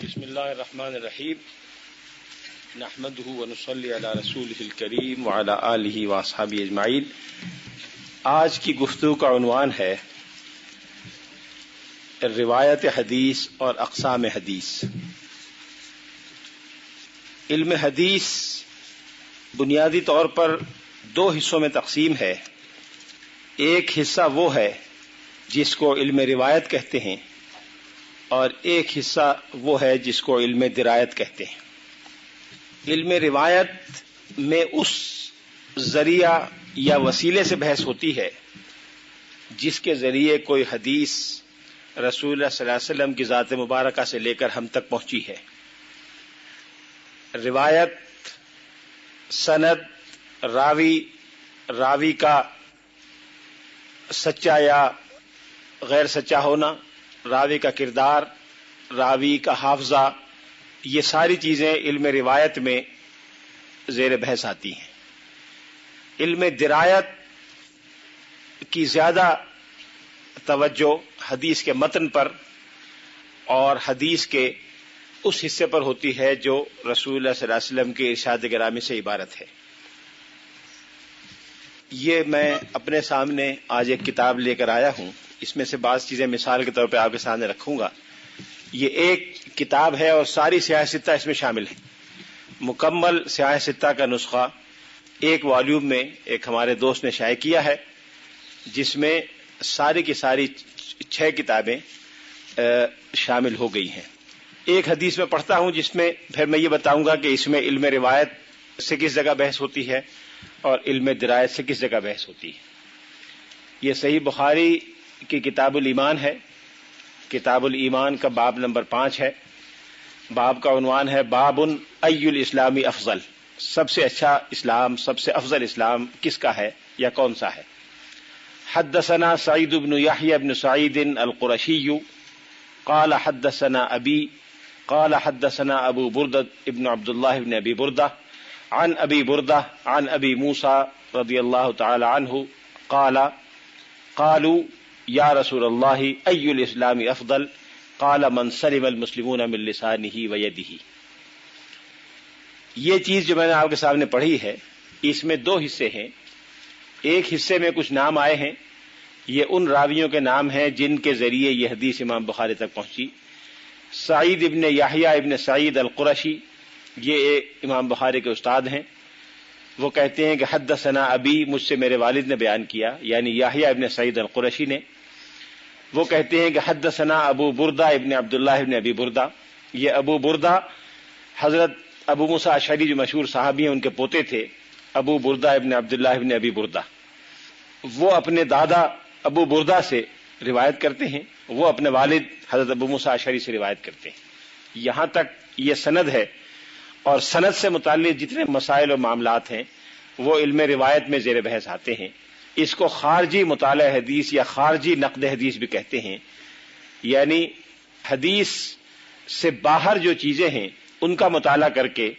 بسم اللہ الرحمن الرحیم نحمده ونصلی علی رسولہ الکریم وعلی آلہ واصحابہ اجمعین۔ آج کی گفتگو کا عنوان ہے روایت حدیث اور اقسام حدیث۔ علم حدیث بنیادی طور پر دو حصوں میں تقسیم ہے۔ ایک حصہ وہ ہے جس کو علم روایت کہتے ہیں اور ایک حصہ وہ ہے جس کو علم درایت کہتے ہیں۔ علم روایت میں اس ذریعہ یا وسیلے سے بحث ہوتی ہے جس کے ذریعے کوئی حدیث رسول اللہ صلی اللہ علیہ وسلم کی ذات مبارکہ سے لے کر ہم تک پہنچی ہے۔ روایت، سند، راوی کا سچا یا غیر سچا ہونا، راوی کا کردار، راوی کا حافظہ، یہ ساری چیزیں علم روایت میں زیر بحث آتی ہیں۔ علم درایت کی زیادہ توجہ حدیث کے متن پر اور حدیث کے اس حصے پر ہوتی ہے جو رسول اللہ صلی اللہ علیہ وسلم کے ارشاد گرامی سے عبارت ہے۔ یہ میں اپنے سامنے آج ایک کتاب لے کر آیا ہوں، اس میں سے بعض چیزیں مثال کے طور پہ آپ کے سامنے رکھوں گا۔ یہ ایک کتاب ہے اور ساری سیاہ ستہ اس میں شامل ہے۔ مکمل سیاہ ستہ کا نسخہ ایک والیوم میں ایک ہمارے دوست نے شائع کیا ہے، جس میں ساری کی ساری 6 کتابیں شامل ہو گئی ہیں۔ ایک حدیث میں پڑھتا ہوں جس میں پھر میں یہ بتاؤں گا کہ اس میں علم روایت سے کس جگہ بحث ہوتی ہے اور علم درایت سے کس جگہ بحث ہوتی ہے۔ یہ صحیح بخاری کی کتاب الایمان ہے۔ کتاب الایمان کا باب نمبر 5 ہے۔ باب کا عنوان ہے باب ای الاسلام افضل، سب سے اچھا اسلام، سب سے افضل اسلام کس کا ہے یا کون سا ہے۔ حدثنا سعید بن یحیی بن سعید القرشی قال حدثنا ابی قال حدثنا ابو بردہ ابن عبد اللہ بن ابی بردہ عن ابی بردہ عن ابی موسیٰ رضی اللہ تعالی عنہ قال قالوا یا رسول اللہ ای الاسلام افضل قال من سلم المسلمون من لسانہ ویدہ۔ یہ چیز جو میں نے آپ کے سامنے پڑھی ہے، اس میں 2 حصے ہیں۔ ایک حصے میں کچھ نام آئے ہیں، یہ ان راویوں کے نام ہیں جن کے ذریعے یہ حدیث امام بخاری تک پہنچی۔ سعید ابن یحییٰ ابن سعید القرشی، یہ امام بخاری کے استاد ہیں۔ وہ کہتے ہیں کہ حدثنا ابی، مجھ سے میرے والد نے بیان کیا، یعنی یحییٰ ابن سعید القرشی نے۔ وہ کہتے ہیں کہ حدثنا ابو بردہ ابن عبداللہ ابن ابی بردہ، یہ ابو بردہ حضرت ابو موسیٰ اشعری جو مشہور صحابی ہیں ان کے پوتے تھے، ابو بردہ ابن عبداللہ ابن ابی بردہ۔ وہ اپنے دادا ابو بردہ سے روایت کرتے ہیں، وہ اپنے والد حضرت ابو موسیٰ اشعری سے روایت کرتے ہیں۔ یہاں تک یہ سند ہے، اور سند سے متعلق جتنے مسائل و معاملات ہیں وہ علم روایت میں زیر بحث آتے ہیں۔ اس کو خارجی مطالعہ حدیث یا خارجی نقد حدیث بھی کہتے ہیں، یعنی حدیث سے باہر جو چیزیں ہیں ان کا مطالعہ کر کے،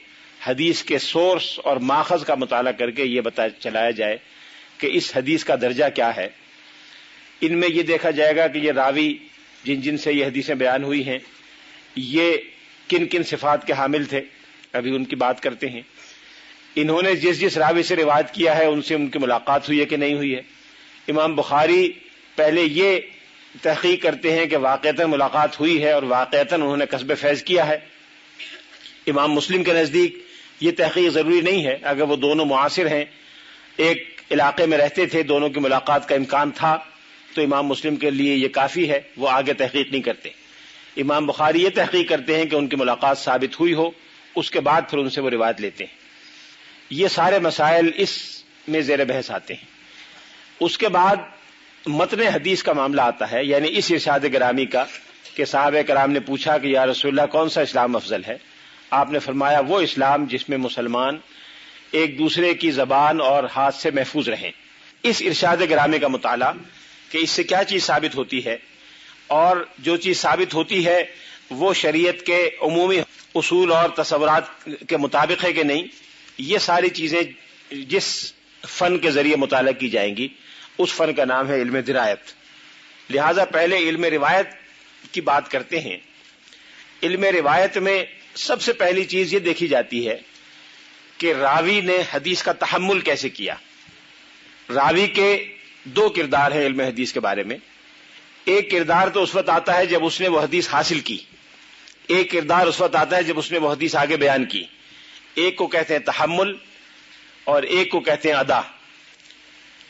حدیث کے سورس اور ماخذ کا مطالعہ کر کے یہ بتا چلایا جائے کہ اس حدیث کا درجہ کیا ہے۔ ان میں یہ دیکھا جائے گا کہ یہ راوی جن سے یہ حدیثیں بیان ہوئی ہیں یہ کن کن صفات کے حامل تھے، ابھی ان کی بات کرتے ہیں۔ انہوں نے جس راوی سے روایت کیا ہے ان سے ان کی ملاقات ہوئی ہے کہ نہیں ہوئی ہے۔ امام بخاری پہلے یہ تحقیق کرتے ہیں کہ واقعتاً ملاقات ہوئی ہے اور واقعتاً انہوں نے کسب فیض کیا ہے۔ امام مسلم کے نزدیک یہ تحقیق ضروری نہیں ہے، اگر وہ دونوں معاصر ہیں، ایک علاقے میں رہتے تھے، دونوں کی ملاقات کا امکان تھا، تو امام مسلم کے لیے یہ کافی ہے، وہ آگے تحقیق نہیں کرتے۔ امام بخاری یہ تحقیق کرتے ہیں کہ ان کی ملاقات ثابت ہوئی ہو، اس کے بعد پھر ان سے وہ روایت لیتے ہیں۔ یہ سارے مسائل اس میں زیر بحث آتے ہیں۔ اس کے بعد متن حدیث کا معاملہ آتا ہے، یعنی اس ارشاد گرامی کا کہ صحابہ کرام نے پوچھا کہ یا رسول اللہ کون سا اسلام افضل ہے؟ آپ نے فرمایا وہ اسلام جس میں مسلمان ایک دوسرے کی زبان اور ہاتھ سے محفوظ رہیں۔ اس ارشاد گرامی کا مطالعہ کہ اس سے کیا چیز ثابت ہوتی ہے، اور جو چیز ثابت ہوتی ہے وہ شریعت کے عمومی اصول اور تصورات کے مطابق ہے کہ نہیں، یہ ساری چیزیں جس فن کے ذریعے مطالعہ کی جائیں گی اس فن کا نام ہے علم درایت۔ لہذا پہلے علم روایت کی بات کرتے ہیں۔ علم روایت میں سب سے پہلی چیز یہ دیکھی جاتی ہے کہ راوی نے حدیث کا تحمل کیسے کیا. راوی کے دو کردار ہیں علم حدیث کے بارے میں. ایک کردار تو اس وقت آتا ہے جب اس نے وہ حدیث حاصل کی، ایک کردار اس وقت آتا ہے جب اس نے وہ حدیث آگے بیان کی. ایک کو کہتے ہیں تحمل اور ایک کو کہتے ہیں ادا.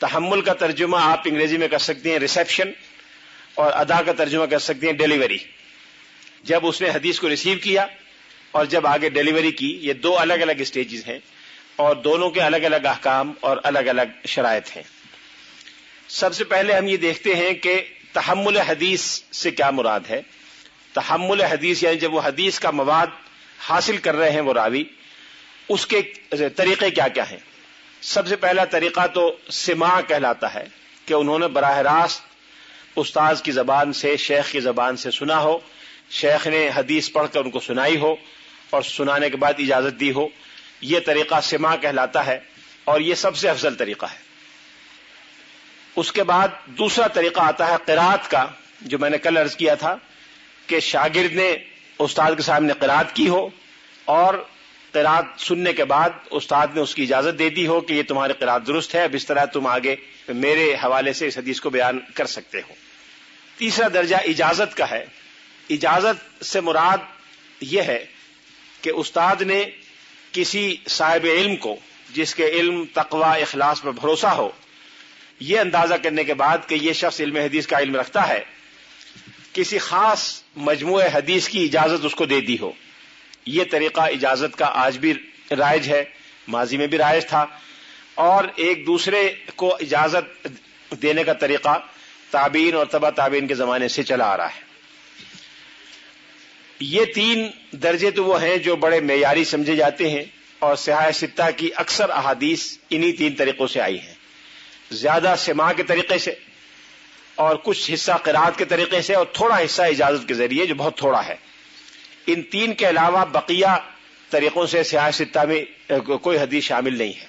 تحمل کا ترجمہ آپ انگریزی میں کر سکتے ہیں ریسیپشن، اور ادا کا ترجمہ کر سکتے ہیں ڈیلیوری. جب اس نے حدیث کو ریسیو کیا اور جب آگے ڈیلیوری کی، یہ دو الگ الگ سٹیجز ہیں اور دونوں کے الگ الگ احکام اور الگ الگ شرائط ہیں. سب سے پہلے ہم یہ دیکھتے ہیں کہ تحمل حدیث سے کیا مراد ہے. تحمل حدیث یعنی جب وہ حدیث کا مواد حاصل کر رہے ہیں وہ راوی، اس کے طریقے کیا کیا ہیں. سب سے پہلا طریقہ تو سماع کہلاتا ہے کہ انہوں نے براہ راست استاذ کی زبان سے، شیخ کی زبان سے سنا ہو، شیخ نے حدیث پڑھ کر ان کو سنائی ہو اور سنانے کے بعد اجازت دی ہو. یہ طریقہ سماع کہلاتا ہے اور یہ سب سے افضل طریقہ ہے. اس کے بعد دوسرا طریقہ آتا ہے قرات کا، جو میں نے کل عرض کیا تھا کہ شاگرد نے استاد کے سامنے قرات کی ہو اور قرات سننے کے بعد استاد نے اس کی اجازت دے دی ہو کہ یہ تمہاری قرات درست ہے، اب اس طرح تم آگے میرے حوالے سے اس حدیث کو بیان کر سکتے ہو. تیسرا درجہ اجازت کا ہے. اجازت سے مراد یہ ہے کہ استاد نے کسی صاحب علم کو جس کے علم، تقوی، اخلاص پر بھروسہ ہو، یہ اندازہ کرنے کے بعد کہ یہ شخص علم حدیث کا علم رکھتا ہے، کسی خاص مجموعہ حدیث کی اجازت اس کو دے دی ہو. یہ طریقہ اجازت کا آج بھی رائج ہے، ماضی میں بھی رائج تھا، اور ایک دوسرے کو اجازت دینے کا طریقہ تابعین اور تبع تابعین کے زمانے سے چلا آ رہا ہے. یہ تین درجے تو وہ ہیں جو بڑے معیاری سمجھے جاتے ہیں، اور صحاح ستہ کی اکثر احادیث انہی تین طریقوں سے آئی ہیں. زیادہ سماع کے طریقے سے، اور کچھ حصہ قرات کے طریقے سے، اور تھوڑا حصہ اجازت کے ذریعے جو بہت تھوڑا ہے. ان تین کے علاوہ بقیہ طریقوں سے صحاح ستہ میں کوئی حدیث شامل نہیں ہے.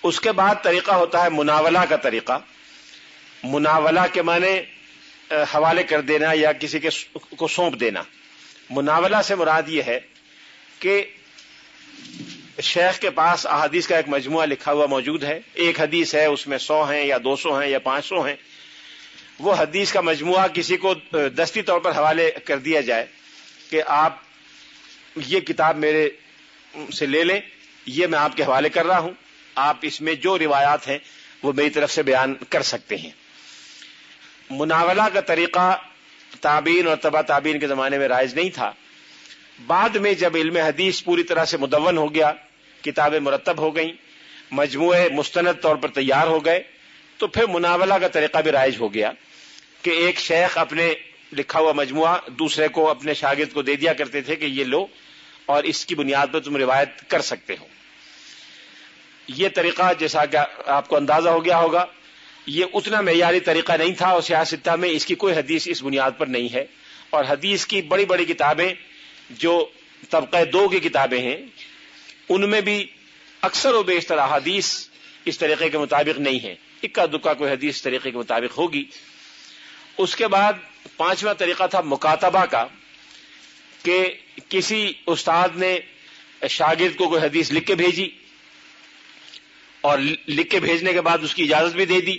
اس کے بعد طریقہ ہوتا ہے مناولہ کا طریقہ. مناولہ کے معنی حوالے کر دینا یا کسی کو سونپ دینا. مناولہ سے مراد یہ ہے کہ شیخ کے پاس احادیث کا ایک مجموعہ لکھا ہوا موجود ہے، ایک حدیث ہے، اس میں 100 ہیں یا 200 ہیں یا 500 ہیں. وہ حدیث کا مجموعہ کسی کو دستی طور پر حوالے کر دیا جائے کہ آپ یہ کتاب میرے سے لے لیں، یہ میں آپ کے حوالے کر رہا ہوں، آپ اس میں جو روایات ہیں وہ میری طرف سے بیان کر سکتے ہیں. مناولہ کا طریقہ تابعین اور تبع تابعین کے زمانے میں رائج نہیں تھا. بعد میں جب علم حدیث پوری طرح سے مدون ہو گیا، کتابیں مرتب ہو گئیں، مجموعے مستند طور پر تیار ہو گئے، تو پھر مناولہ کا طریقہ بھی رائج ہو گیا کہ ایک شیخ اپنے لکھا ہوا مجموعہ دوسرے کو، اپنے شاگرد کو دے دیا کرتے تھے کہ یہ لو اور اس کی بنیاد پر تم روایت کر سکتے ہو. یہ طریقہ جیسا کہ آپ کو اندازہ ہو گیا ہوگا، یہ اتنا معیاری طریقہ نہیں تھا، اور صحاح ستہ میں اس کی کوئی حدیث اس بنیاد پر نہیں ہے. اور حدیث کی بڑی بڑی کتابیں جو طبقہ 2 کی کتابیں ہیں، ان میں بھی اکثر و بیشتر احادیث اس طریقے کے مطابق نہیں ہے، اکا دکا کوئی حدیث اس طریقے کے مطابق ہوگی. اس کے بعد پانچواں طریقہ تھا مکاتبہ کا، کہ کسی استاد نے شاگرد کو کوئی حدیث لکھ کے بھیجی اور لکھ کے بھیجنے کے بعد اس کی اجازت بھی دے دی،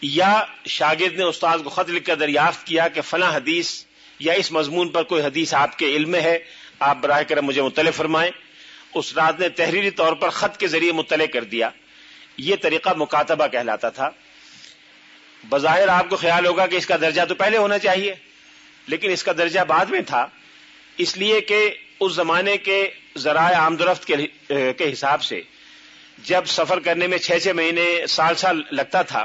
یا شاگرد نے استاد کو خط لکھ کر دریافت کیا کہ فلاں حدیث یا اس مضمون پر کوئی حدیث آپ کے علم میں ہے، آپ براہ کرم مجھے مطلع فرمائیں. استاد نے تحریری طور پر خط کے ذریعے مطلع کر دیا. یہ طریقہ مکاتبہ کہلاتا تھا. بظاہر آپ کو خیال ہوگا کہ اس کا درجہ تو پہلے ہونا چاہیے، لیکن اس کا درجہ بعد میں تھا، اس لیے کہ اس زمانے کے ذرائع آمد و رفت کے حساب سے جب سفر کرنے میں 6 مہینے سال لگتا تھا،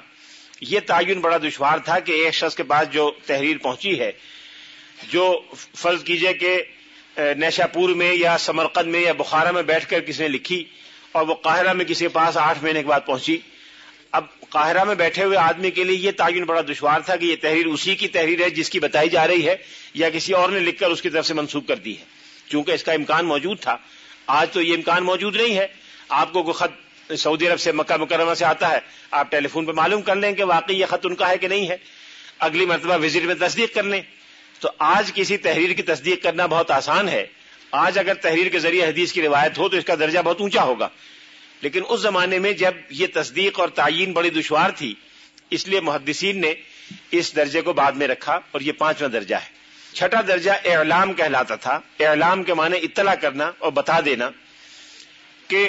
یہ تعین بڑا دشوار تھا کہ ایک شخص کے پاس جو تحریر پہنچی ہے، جو فرض کیجئے کہ نیشاپور میں یا سمرقند میں یا بخارا میں بیٹھ کر کسی نے لکھی اور وہ قاہرہ میں کسی کے پاس 8 مہینے کے بعد پہنچی. اب قاہرہ میں بیٹھے ہوئے آدمی کے لیے یہ تعین بڑا دشوار تھا کہ یہ تحریر اسی کی تحریر ہے جس کی بتائی جا رہی ہے، یا کسی اور نے لکھ کر اس کی طرف سے منسوب کر دی ہے. چونکہ اس کا امکان موجود تھا، آج تو یہ امکان موجود نہیں ہے. آپ کو کوئی خط سعودی عرب سے، مکہ مکرمہ سے آتا ہے، آپ ٹیلی فون پہ معلوم کر لیں کہ واقعی یہ خط ان کا ہے کہ نہیں ہے، اگلی مرتبہ وزٹ میں تصدیق کر لیں. تو آج کسی تحریر کی تصدیق کرنا بہت آسان ہے. آج اگر تحریر کے ذریعے حدیث کی روایت ہو تو اس کا درجہ بہت اونچا ہوگا، لیکن اس زمانے میں جب یہ تصدیق اور تعیین بڑی دشوار تھی، اس لیے محدثین نے اس درجے کو بعد میں رکھا، اور یہ 5واں درجہ ہے. چھٹا درجہ اعلام کہلاتا تھا. اعلام کے معنی اطلاع کرنا اور بتا دینا کہ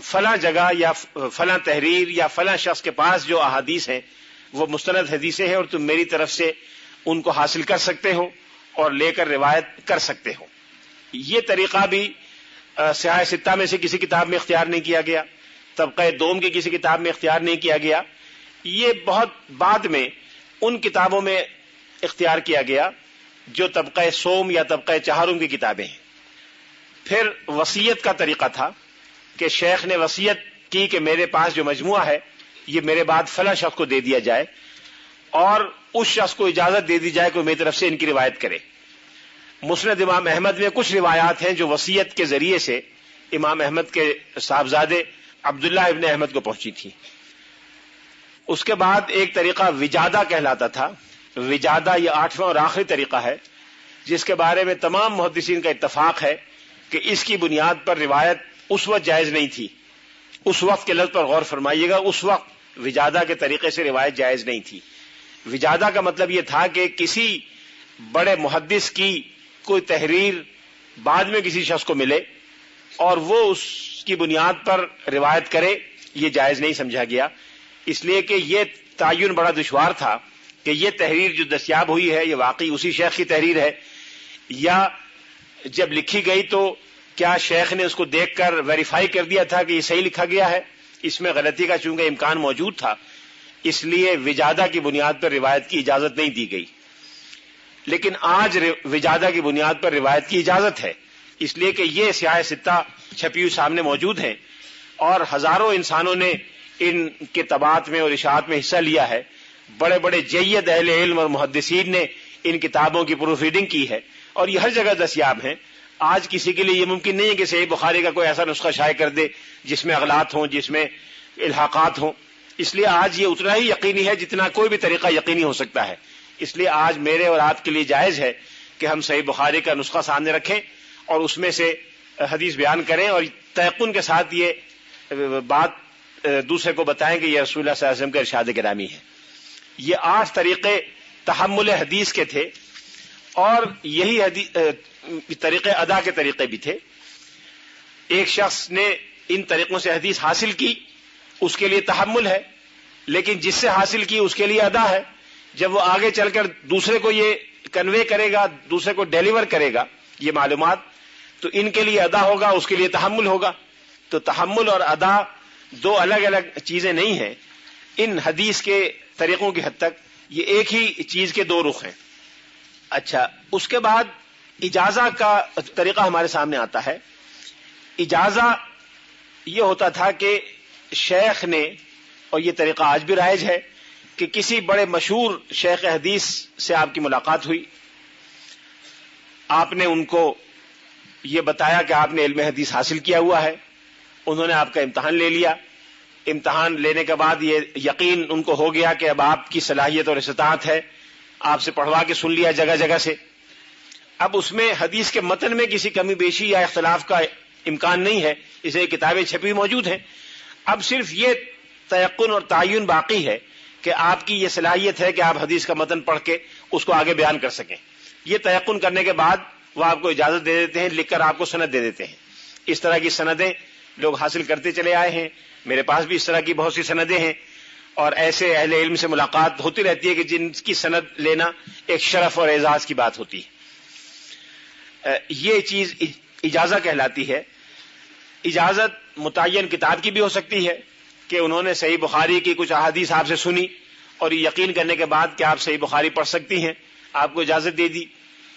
فلاں جگہ یا فلاں تحریر یا فلاں شخص کے پاس جو احادیث ہیں وہ مستند حدیثیں ہیں، اور تم میری طرف سے ان کو حاصل کر سکتے ہو اور لے کر روایت کر سکتے ہو. یہ طریقہ بھی صحاح ستہ میں سے کسی کتاب میں اختیار نہیں کیا گیا، طبقہ دوم کی کسی کتاب میں اختیار نہیں کیا گیا. یہ بہت بعد میں ان کتابوں میں اختیار کیا گیا جو طبقہ سوم یا طبقہ چہارم کی کتابیں ہیں. پھر وصیت کا طریقہ تھا کہ شیخ نے وصیت کی کہ میرے پاس جو مجموعہ ہے یہ میرے بعد فلاں شخص کو دے دیا جائے، اور اس شخص کو اجازت دے دی جائے کہ میری طرف سے ان کی روایت کرے. مسند امام احمد میں کچھ روایات ہیں جو وصیت کے ذریعے سے امام احمد کے صاحبزادے عبداللہ ابن احمد کو پہنچی تھی. اس کے بعد ایک طریقہ وجادہ کہلاتا تھا. وجادہ یہ 8واں اور آخری طریقہ ہے جس کے بارے میں تمام محدثین کا اتفاق ہے کہ اس کی بنیاد پر روایت اس وقت جائز نہیں تھی. اس وقت کے لفظ پر غور فرمائیے گا، اس وقت وجادہ کے طریقے سے روایت جائز نہیں تھی. وجادہ کا مطلب یہ تھا کہ کسی بڑے محدث کی کوئی تحریر بعد میں کسی شخص کو ملے اور وہ اس کی بنیاد پر روایت کرے، یہ جائز نہیں سمجھا گیا، اس لیے کہ یہ تعین بڑا دشوار تھا کہ یہ تحریر جو دستیاب ہوئی ہے یہ واقعی اسی شیخ کی تحریر ہے، یا جب لکھی گئی تو کیا شیخ نے اس کو دیکھ کر ویریفائی کر دیا تھا کہ یہ صحیح لکھا گیا ہے. اس میں غلطی کا چونکہ امکان موجود تھا، اس لیے وجادہ کی بنیاد پر روایت کی اجازت نہیں دی گئی. لیکن آج وجادہ کی بنیاد پر روایت کی اجازت ہے، اس لیے کہ یہ صحاح ستہ چھپی ہوئی سامنے موجود ہیں اور ہزاروں انسانوں نے ان کے طبعات میں اور اشاعت میں حصہ لیا ہے. بڑے بڑے جید اہل علم اور محدثین نے ان کتابوں کی پروف ریڈنگ کی ہے اور یہ ہر جگہ دستیاب ہیں. آج کسی کے لیے یہ ممکن نہیں ہے کہ صحیح بخاری کا کوئی ایسا نسخہ شائع کر دے جس میں اغلاط ہوں، جس میں الحاقات ہوں. اس لیے آج یہ اتنا ہی یقینی ہے جتنا کوئی بھی طریقہ یقینی ہو سکتا ہے. اس لیے آج میرے اور آپ کے لیے جائز ہے کہ ہم صحیح بخاری کا نسخہ سامنے رکھیں اور اس میں سے حدیث بیان کریں اور تیقن کے ساتھ یہ بات دوسرے کو بتائیں کہ یہ رسول اللہ صلی اللہ علیہ وسلم کا ارشاد گرامی ہے. یہ 8 طریقے تحمل حدیث کے تھے اور یہی طریقے ادا کے طریقے بھی تھے. ایک شخص نے ان طریقوں سے حدیث حاصل کی، اس کے لیے تحمل ہے، لیکن جس سے حاصل کی اس کے لیے ادا ہے. جب وہ آگے چل کر دوسرے کو یہ کنوے کرے گا، دوسرے کو ڈیلیور کرے گا یہ معلومات، تو ان کے لیے ادا ہوگا، اس کے لیے تحمل ہوگا. تو تحمل اور ادا 2 الگ الگ چیزیں نہیں ہیں. ان حدیث کے طریقوں کی حد تک یہ ایک ہی چیز کے 2 رخ ہیں. اچھا، اس کے بعد اجازہ کا طریقہ ہمارے سامنے آتا ہے. اجازہ یہ ہوتا تھا کہ شیخ نے، اور یہ طریقہ آج بھی رائج ہے، کہ کسی بڑے مشہور شیخ حدیث سے آپ کی ملاقات ہوئی، آپ نے ان کو یہ بتایا کہ آپ نے علم حدیث حاصل کیا ہوا ہے، انہوں نے آپ کا امتحان لے لیا. امتحان لینے کے بعد یہ یقین ان کو ہو گیا کہ اب آپ کی صلاحیت اور استطاعت ہے، آپ سے پڑھوا کے سن لیا جگہ جگہ سے. اب اس میں حدیث کے متن میں کسی کمی بیشی یا اختلاف کا امکان نہیں ہے، اسے کتابیں چھپی موجود ہیں. اب صرف یہ تیقن اور تعین باقی ہے کہ آپ کی یہ صلاحیت ہے کہ آپ حدیث کا متن پڑھ کے اس کو آگے بیان کر سکیں. یہ تیقن کرنے کے بعد وہ آپ کو اجازت دے دیتے ہیں، لکھ کر آپ کو سند دے دیتے ہیں. اس طرح کی سندیں لوگ حاصل کرتے چلے آئے ہیں. میرے پاس بھی اس طرح کی بہت سی سندیں ہیں اور ایسے اہل علم سے ملاقات ہوتی رہتی ہے کہ جن کی سند لینا ایک شرف اور اعزاز کی بات ہوتی ہے. یہ چیز اجازہ کہلاتی ہے. اجازت متعین کتاب کی بھی ہو سکتی ہے کہ انہوں نے صحیح بخاری کی کچھ احادیث آپ سے سنی اور یقین کرنے کے بعد کہ آپ صحیح بخاری پڑھ سکتی ہیں، آپ کو اجازت دے دی.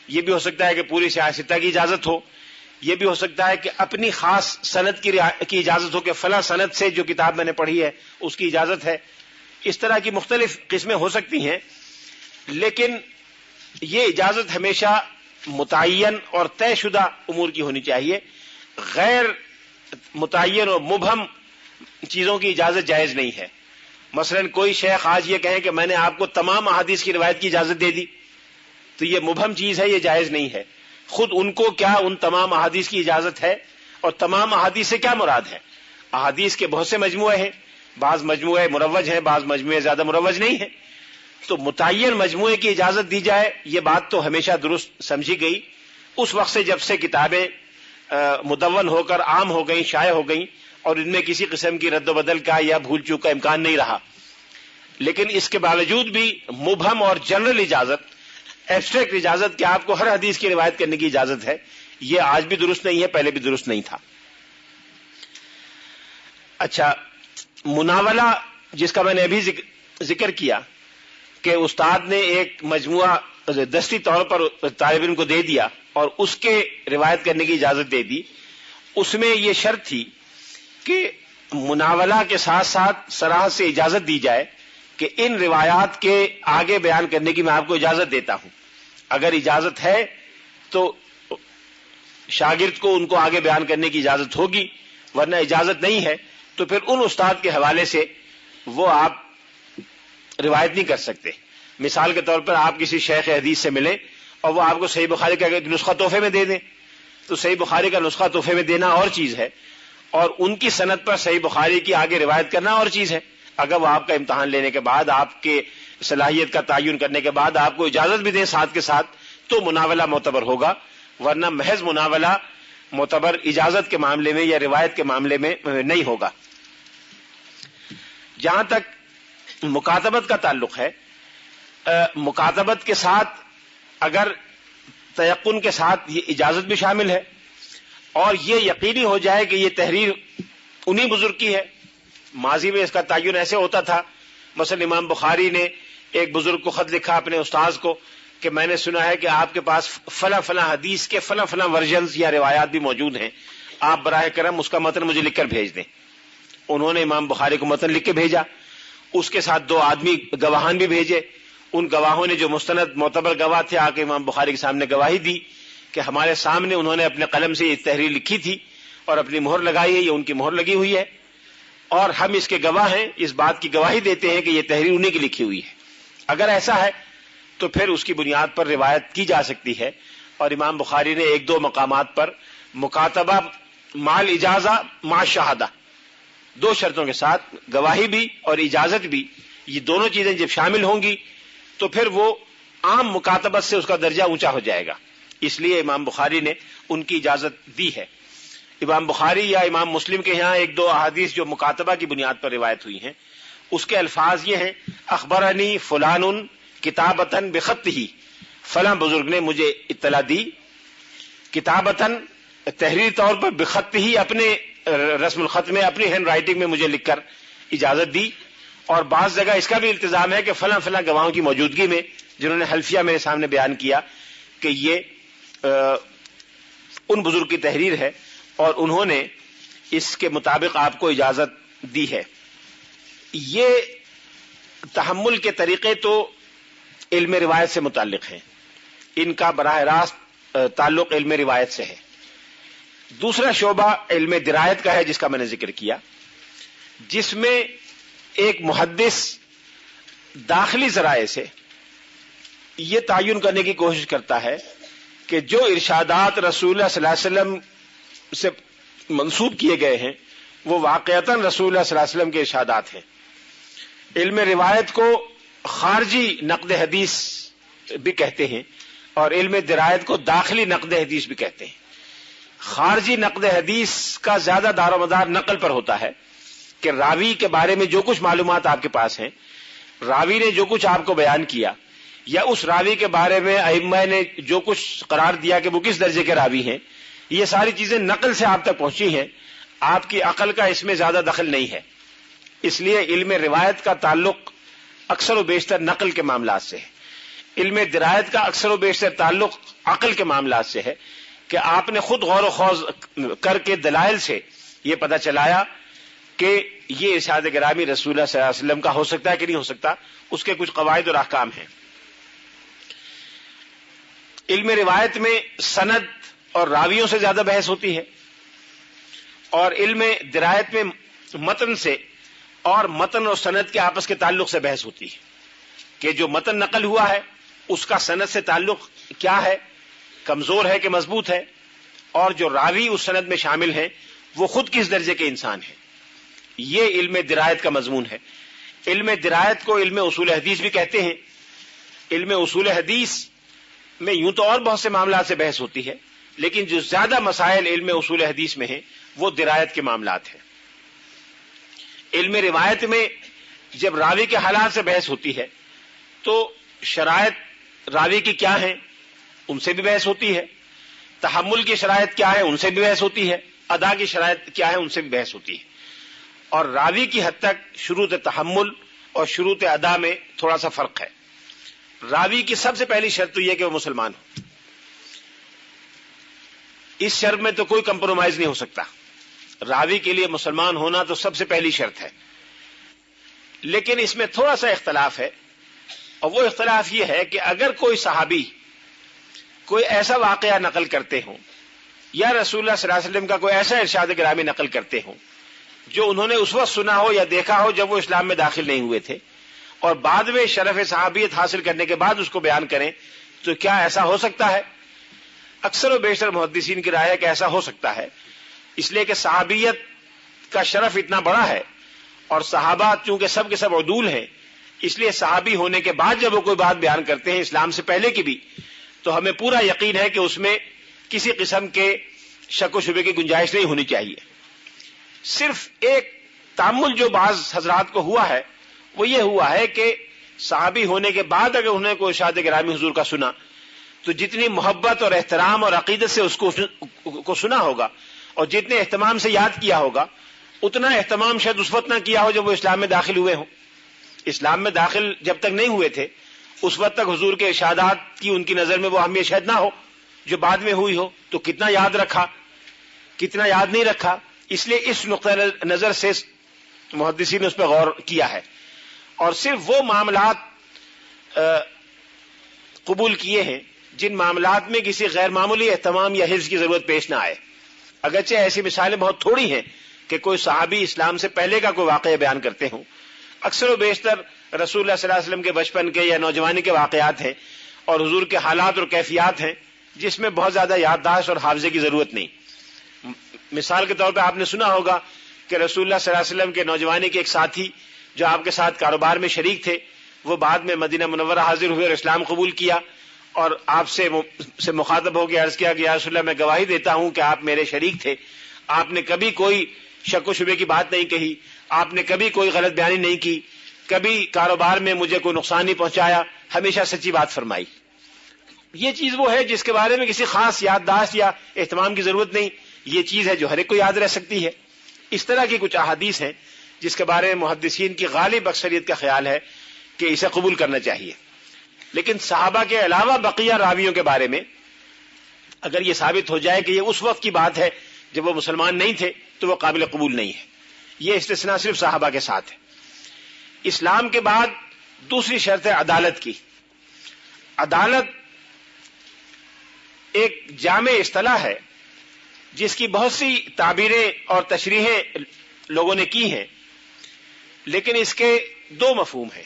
یہ بھی ہو سکتا ہے کہ پوری صحاح ستہ کی اجازت ہو. یہ بھی ہو سکتا ہے کہ اپنی خاص سند کی اجازت ہو کہ فلاں سند سے جو کتاب میں نے پڑھی ہے اس کی اجازت ہے. اس طرح کی مختلف قسمیں ہو سکتی ہیں، لیکن یہ اجازت ہمیشہ متعین اور طے شدہ امور کی ہونی چاہیے. غیر متعین اور مبہم چیزوں کی اجازت جائز نہیں ہے. مثلا کوئی شیخ آج یہ کہیں کہ میں نے آپ کو تمام احادیث کی روایت کی اجازت دے دی، تو یہ مبہم چیز ہے، یہ جائز نہیں ہے. خود ان کو کیا ان تمام احادیث کی اجازت ہے، اور تمام احادیث سے کیا مراد ہے؟ احادیث کے بہت سے مجموعے ہیں، بعض مجموعے مروج ہیں، بعض مجموعے زیادہ مروج نہیں ہیں. تو متعین مجموعے کی اجازت دی جائے، یہ بات تو ہمیشہ درست سمجھی گئی اس وقت سے جب سے کتابیں مدون ہو کر عام ہو گئیں، شائع ہو گئیں، اور ان میں کسی قسم کی رد و بدل کا یا بھول چوک کا امکان نہیں رہا. لیکن اس کے باوجود بھی مبہم اور جنرل اجازت، ایبسٹریکٹ اجازت کہ آپ کو ہر حدیث کی روایت کرنے کی اجازت ہے، یہ آج بھی درست نہیں ہے، پہلے بھی درست نہیں تھا. اچھا، مناولہ جس کا میں نے ابھی ذکر کیا کہ استاد نے ایک مجموعہ دستی طور پر طالب علم کو دے دیا اور اس کے روایت کرنے کی اجازت دے دی، اس میں یہ شرط تھی کہ مناولہ کے ساتھ ساتھ صراحت سے اجازت دی جائے کہ ان روایات کے آگے بیان کرنے کی میں آپ کو اجازت دیتا ہوں. اگر اجازت ہے تو شاگرد کو ان کو آگے بیان کرنے کی اجازت ہوگی، ورنہ اجازت نہیں ہے تو پھر ان استاد کے حوالے سے وہ آپ روایت نہیں کر سکتے. مثال کے طور پر آپ کسی شیخ حدیث سے ملیں اور وہ آپ کو صحیح بخاری کا ایک نسخہ تحفے میں دے دیں، تو صحیح بخاری کا نسخہ تحفے میں دینا اور چیز ہے، اور ان کی سند پر صحیح بخاری کی آگے روایت کرنا اور چیز ہے. اگر وہ آپ کا امتحان لینے کے بعد، آپ کے صلاحیت کا تعین کرنے کے بعد آپ کو اجازت بھی دیں ساتھ کے ساتھ، تو مناولہ معتبر ہوگا، ورنہ محض مناولہ معتبر اجازت کے معاملے میں یا روایت کے معاملے میں نہیں ہوگا. جہاں تک مکاتبت کا تعلق ہے، مکاتبت کے ساتھ اگر تیقن کے ساتھ یہ اجازت بھی شامل ہے اور یہ یقینی ہو جائے کہ یہ تحریر انہی بزرگ کی ہے. ماضی میں اس کا تعین ایسے ہوتا تھا، مثلا امام بخاری نے ایک بزرگ کو خط لکھا اپنے استاذ کو کہ میں نے سنا ہے کہ آپ کے پاس فلاں فلاں حدیث کے فلاں فلاں ورژنز یا روایات بھی موجود ہیں، آپ براہ کرم اس کا متن مجھے لکھ کر بھیج دیں. انہوں نے امام بخاری کو متن لکھ کے بھیجا، اس کے ساتھ 2 آدمی گواہان بھی بھیجے. ان گواہوں نے جو مستند معتبر گواہ تھے آ کے امام بخاری کے سامنے گواہی دی کہ ہمارے سامنے انہوں نے اپنے قلم سے یہ تحریر لکھی تھی اور اپنی مہر لگائی ہے، یہ ان کی مہر لگی ہوئی ہے، اور ہم اس کے گواہ ہیں، اس بات کی گواہی دیتے ہیں کہ یہ تحریر انہی کی لکھی ہوئی ہے. اگر ایسا ہے تو پھر اس کی بنیاد پر روایت کی جا سکتی ہے. اور امام بخاری نے 1-2 مقامات پر مکاتبہ مال اجازہ مع شہادہ، 2 شرطوں کے ساتھ، گواہی بھی اور اجازت بھی، یہ دونوں چیزیں جب شامل ہوں گی تو پھر وہ عام مکاتبت سے اس کا درجہ اونچا ہو جائے گا. اس لیے امام بخاری نے ان کی اجازت دی ہے. امام بخاری یا امام مسلم کے یہاں 1-2 احادیث جو مکاتبہ کی بنیاد پر روایت ہوئی ہیں، اس کے الفاظ یہ ہیں: اخبرنی فلان کتابتاً بخطہ، فلاں بزرگ نے مجھے اطلاع دی کتابتاً تحریری طور پر، بخط ہی اپنے رسم الخط میں، اپنی ہینڈ رائٹنگ میں مجھے لکھ کر اجازت دی. اور بعض جگہ اس کا بھی التزام ہے کہ فلاں فلاں گواہوں کی موجودگی میں جنہوں نے حلفیہ میرے سامنے بیان کیا کہ یہ ان بزرگ کی تحریر ہے اور انہوں نے اس کے مطابق آپ کو اجازت دی ہے. یہ تحمل کے طریقے تو علم روایت سے متعلق ہیں، ان کا براہ راست تعلق علم روایت سے ہے. دوسرا شعبہ علم درایت کا ہے جس کا میں نے ذکر کیا، جس میں ایک محدث داخلی ذرائع سے یہ تعین کرنے کی کوشش کرتا ہے کہ جو ارشادات رسول اللہ صلی اللہ علیہ وسلم سے منسوب کیے گئے ہیں وہ واقعتاً رسول اللہ صلی اللہ علیہ وسلم کے ارشادات ہیں. علم روایت کو خارجی نقد حدیث بھی کہتے ہیں اور علم درایت کو داخلی نقد حدیث بھی کہتے ہیں. خارجی نقد حدیث کا زیادہ دار و مدار نقل پر ہوتا ہے کہ راوی کے بارے میں جو کچھ معلومات آپ کے پاس ہیں، راوی نے جو کچھ آپ کو بیان کیا، یا اس راوی کے بارے میں ائمہ نے جو کچھ قرار دیا کہ وہ کس درجے کے راوی ہیں، یہ ساری چیزیں نقل سے آپ تک پہنچی ہیں، آپ کی عقل کا اس میں زیادہ دخل نہیں ہے. اس لیے علم روایت کا تعلق اکثر و بیشتر نقل کے معاملات سے ہے. علم درایت کا اکثر و بیشتر تعلق عقل کے معاملات سے ہے کہ آپ نے خود غور و خوض کر کے دلائل سے یہ پتہ چلایا کہ یہ ارشاد گرامی رسول اللہ صلی اللہ علیہ وسلم کا ہو سکتا ہے کہ نہیں ہو سکتا، اس کے کچھ قواعد اور احکام ہیں. علم روایت میں سند اور راویوں سے زیادہ بحث ہوتی ہے، اور علم درایت میں متن سے اور متن اور سند کے آپس کے تعلق سے بحث ہوتی ہے کہ جو متن نقل ہوا ہے اس کا سند سے تعلق کیا ہے، کمزور ہے کہ مضبوط ہے، اور جو راوی اس سند میں شامل ہیں وہ خود کس درجے کے انسان ہیں. یہ علم درایت کا مضمون ہے. علم درایت کو علم اصول حدیث بھی کہتے ہیں. علم اصول حدیث میں یوں تو اور بہت سے معاملات سے بحث ہوتی ہے، لیکن جو زیادہ مسائل علم اصول حدیث میں ہیں وہ درایت کے معاملات ہیں. علم روایت میں جب راوی کے حالات سے بحث ہوتی ہے تو شرائط راوی کی کیا ہیں ان سے بھی بحث ہوتی ہے، تحمل کی شرائط کیا ہے ان سے بھی بحث ہوتی ہے، ادا کی شرائط کیا ہے ان سے بھی بحث ہوتی ہے. اور راوی کی حد تک شروط تحمل اور شروط ادا میں تھوڑا سا فرق ہے. راوی کی سب سے پہلی شرط تو یہ کہ وہ مسلمان ہو. اس شرط میں تو کوئی کمپرومائز نہیں ہو سکتا. راوی کے لیے مسلمان ہونا تو سب سے پہلی شرط ہے. لیکن اس میں تھوڑا سا اختلاف ہے، اور وہ اختلاف یہ ہے کہ اگر کوئی صحابی کوئی ایسا واقعہ نقل کرتے ہوں یا رسول اللہ صلی اللہ علیہ وسلم کا کوئی ایسا ارشاد گرامی نقل کرتے ہوں جو انہوں نے اس وقت سنا ہو یا دیکھا ہو جب وہ اسلام میں داخل نہیں ہوئے تھے، اور بعد میں شرف صحابیت حاصل کرنے کے بعد اس کو بیان کریں، تو کیا ایسا ہو سکتا ہے؟ اکثر و بیشتر محدثین کی رائے ہے کہ ایسا ہو سکتا ہے، اس لیے کہ صحابیت کا شرف اتنا بڑا ہے، اور صحابہ چونکہ سب کے سب عدول ہیں، اس لیے صحابی ہونے کے بعد جب وہ کوئی بات بیان کرتے ہیں اسلام سے پہلے کی بھی، تو ہمیں پورا یقین ہے کہ اس میں کسی قسم کے شک و شبے کی گنجائش نہیں ہونی چاہیے. صرف ایک تعمل جو بعض حضرات کو ہوا ہے وہ یہ ہوا ہے کہ صحابی ہونے کے بعد اگر انہوں نے کوئی ارشاد گرامی حضور کا سنا تو جتنی محبت اور احترام اور عقیدت سے اس کو سنا ہوگا اور جتنے اہتمام سے یاد کیا ہوگا اتنا اہتمام شاید اس وقت نہ کیا ہو جب وہ اسلام میں داخل ہوئے ہوں. اسلام میں داخل جب تک نہیں ہوئے تھے اس وقت تک حضور کے ارشادات کی ان کی نظر میں وہ اہمیت شاید نہ ہو جو بعد میں ہوئی ہو. تو کتنا یاد رکھا، کتنا یاد نہیں رکھا. اس لیے اس نقطۂ نظر سے محدثین نے اس پہ غور کیا ہے، اور صرف وہ معاملات قبول کیے ہیں جن معاملات میں کسی غیر معمولی اہتمام یا حفظ کی ضرورت پیش نہ آئے. اگرچہ ایسی مثالیں بہت تھوڑی ہیں کہ کوئی صحابی اسلام سے پہلے کا کوئی واقعہ بیان کرتے ہوں. اکثر و بیشتر رسول اللہ صلی اللہ علیہ وسلم کے بچپن کے یا نوجوانی کے واقعات ہیں اور حضور کے حالات اور کیفیات ہیں جس میں بہت زیادہ یادداشت اور حافظے کی ضرورت نہیں. مثال کے طور پہ آپ نے سنا ہوگا کہ رسول اللہ صلی اللہ علیہ وسلم کے نوجوانی کے ایک ساتھی جو آپ کے ساتھ کاروبار میں شریک تھے وہ بعد میں مدینہ منورہ حاضر ہوئے اور اسلام قبول کیا، اور آپ سے مخاطب ہو کے عرض کیا کہ یا رسول اللہ میں گواہی دیتا ہوں کہ آپ میرے شریک تھے، آپ نے کبھی کوئی شک و شبے کی بات نہیں کہی، آپ نے کبھی کوئی غلط بیانی نہیں کی، کبھی کاروبار میں مجھے کوئی نقصان نہیں پہنچایا، ہمیشہ سچی بات فرمائی. یہ چیز وہ ہے جس کے بارے میں کسی خاص یادداشت یا اہتمام کی ضرورت نہیں، یہ چیز ہے جو ہر ایک کو یاد رہ سکتی ہے. اس طرح کی کچھ احادیث ہیں جس کے بارے میں محدثین کی غالب اکثریت کا خیال ہے کہ اسے قبول کرنا چاہیے. لیکن صحابہ کے علاوہ بقیہ راویوں کے بارے میں اگر یہ ثابت ہو جائے کہ یہ اس وقت کی بات ہے جب وہ مسلمان نہیں تھے تو وہ قابل قبول نہیں ہے. یہ استثناء صرف صحابہ کے ساتھ ہے. اسلام کے بعد دوسری شرط ہے عدالت کی. عدالت ایک جامع اصطلاح ہے جس کی بہت سی تعبیریں اور تشریحیں لوگوں نے کی ہیں، لیکن اس کے دو مفہوم ہیں.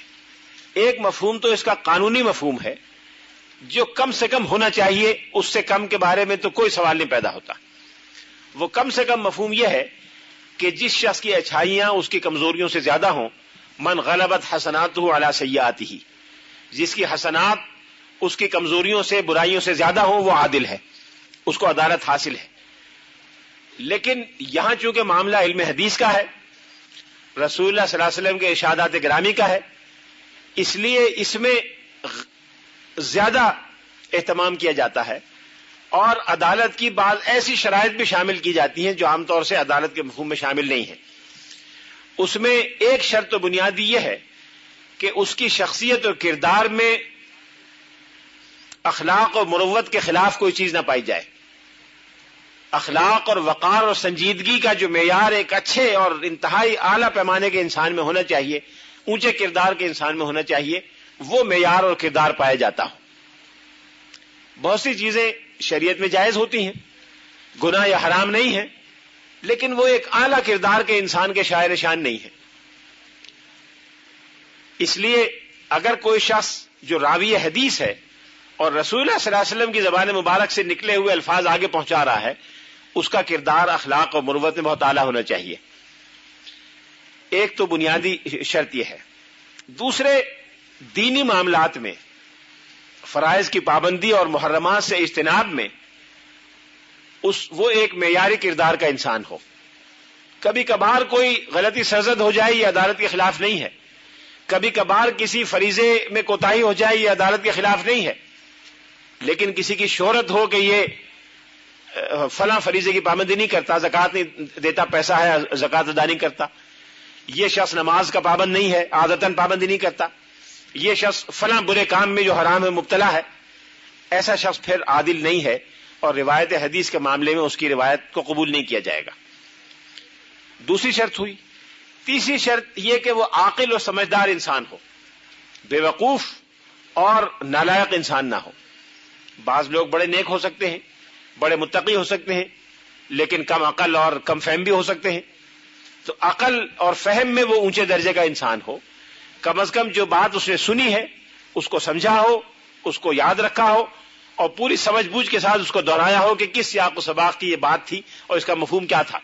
ایک مفہوم تو اس کا قانونی مفہوم ہے جو کم سے کم ہونا چاہیے، اس سے کم کے بارے میں تو کوئی سوال نہیں پیدا ہوتا. وہ کم سے کم مفہوم یہ ہے کہ جس شخص کی اچھائیاں اس کی کمزوریوں سے زیادہ ہوں، من غلبت حسناتہ علی سیئاتہ، جس کی حسنات اس کی کمزوریوں سے برائیوں سے زیادہ ہوں وہ عادل ہے، اس کو عدالت حاصل ہے. لیکن یہاں چونکہ معاملہ علم حدیث کا ہے، رسول اللہ صلی اللہ علیہ وسلم کے ارشادات گرامی کا ہے، اس لیے اس میں زیادہ اہتمام کیا جاتا ہے، اور عدالت کی بعض ایسی شرائط بھی شامل کی جاتی ہیں جو عام طور سے عدالت کے مفہوم میں شامل نہیں ہیں. اس میں ایک شرط و بنیادی یہ ہے کہ اس کی شخصیت اور کردار میں اخلاق اور مروت کے خلاف کوئی چیز نہ پائی جائے. اخلاق اور وقار اور سنجیدگی کا جو معیار ایک اچھے اور انتہائی اعلیٰ پیمانے کے انسان میں ہونا چاہیے، اونچے کردار کے انسان میں ہونا چاہیے، وہ معیار اور کردار پایا جاتا ہو. بہت سی چیزیں شریعت میں جائز ہوتی ہیں، گناہ یا حرام نہیں ہیں، لیکن وہ ایک اعلیٰ کردار کے انسان کے شاعر شان نہیں ہے. اس لیے اگر کوئی شخص جو راوی حدیث ہے اور رسول اللہ صلی اللہ علیہ وسلم کی زبان مبارک سے نکلے ہوئے الفاظ آگے پہنچا رہا ہے، اس کا کردار اخلاق اور مروت میں بہت اعلیٰ ہونا چاہیے. ایک تو بنیادی شرط یہ ہے. دوسرے، دینی معاملات میں فرائض کی پابندی اور محرمات سے اجتناب میں وہ ایک معیاری کردار کا انسان ہو. کبھی کبھار کوئی غلطی سرزد ہو جائے، یہ عدالت کے خلاف نہیں ہے. کبھی کبھار کسی فریضے میں کوتاہی ہو جائے، یہ عدالت کے خلاف نہیں ہے. لیکن کسی کی شہرت ہو کہ یہ فلاں فریضے کی پابندی نہیں کرتا، زکوٰۃ نہیں دیتا، پیسہ ہے زکوٰۃ ادا نہیں کرتا، یہ شخص نماز کا پابند نہیں ہے، عادتاً پابندی نہیں کرتا، یہ شخص فلاں برے کام میں جو حرام ہے مبتلا ہے، ایسا شخص پھر عادل نہیں ہے، اور روایت حدیث کے معاملے میں اس کی روایت کو قبول نہیں کیا جائے گا. دوسری شرط ہوئی. تیسری شرط یہ کہ وہ عاقل اور سمجھدار انسان ہو، بے وقوف اور نالائق انسان نہ ہو. بعض لوگ بڑے نیک ہو سکتے ہیں، بڑے متقی ہو سکتے ہیں، لیکن کم عقل اور کم فہم بھی ہو سکتے ہیں. تو عقل اور فہم میں وہ اونچے درجے کا انسان ہو. کم از کم جو بات اس نے سنی ہے اس کو سمجھا ہو، اس کو یاد رکھا ہو، اور پوری سمجھ بوجھ کے ساتھ اس کو دہرایا ہو کہ کس سیاق و سباق کی یہ بات تھی اور اس کا مفہوم کیا تھا.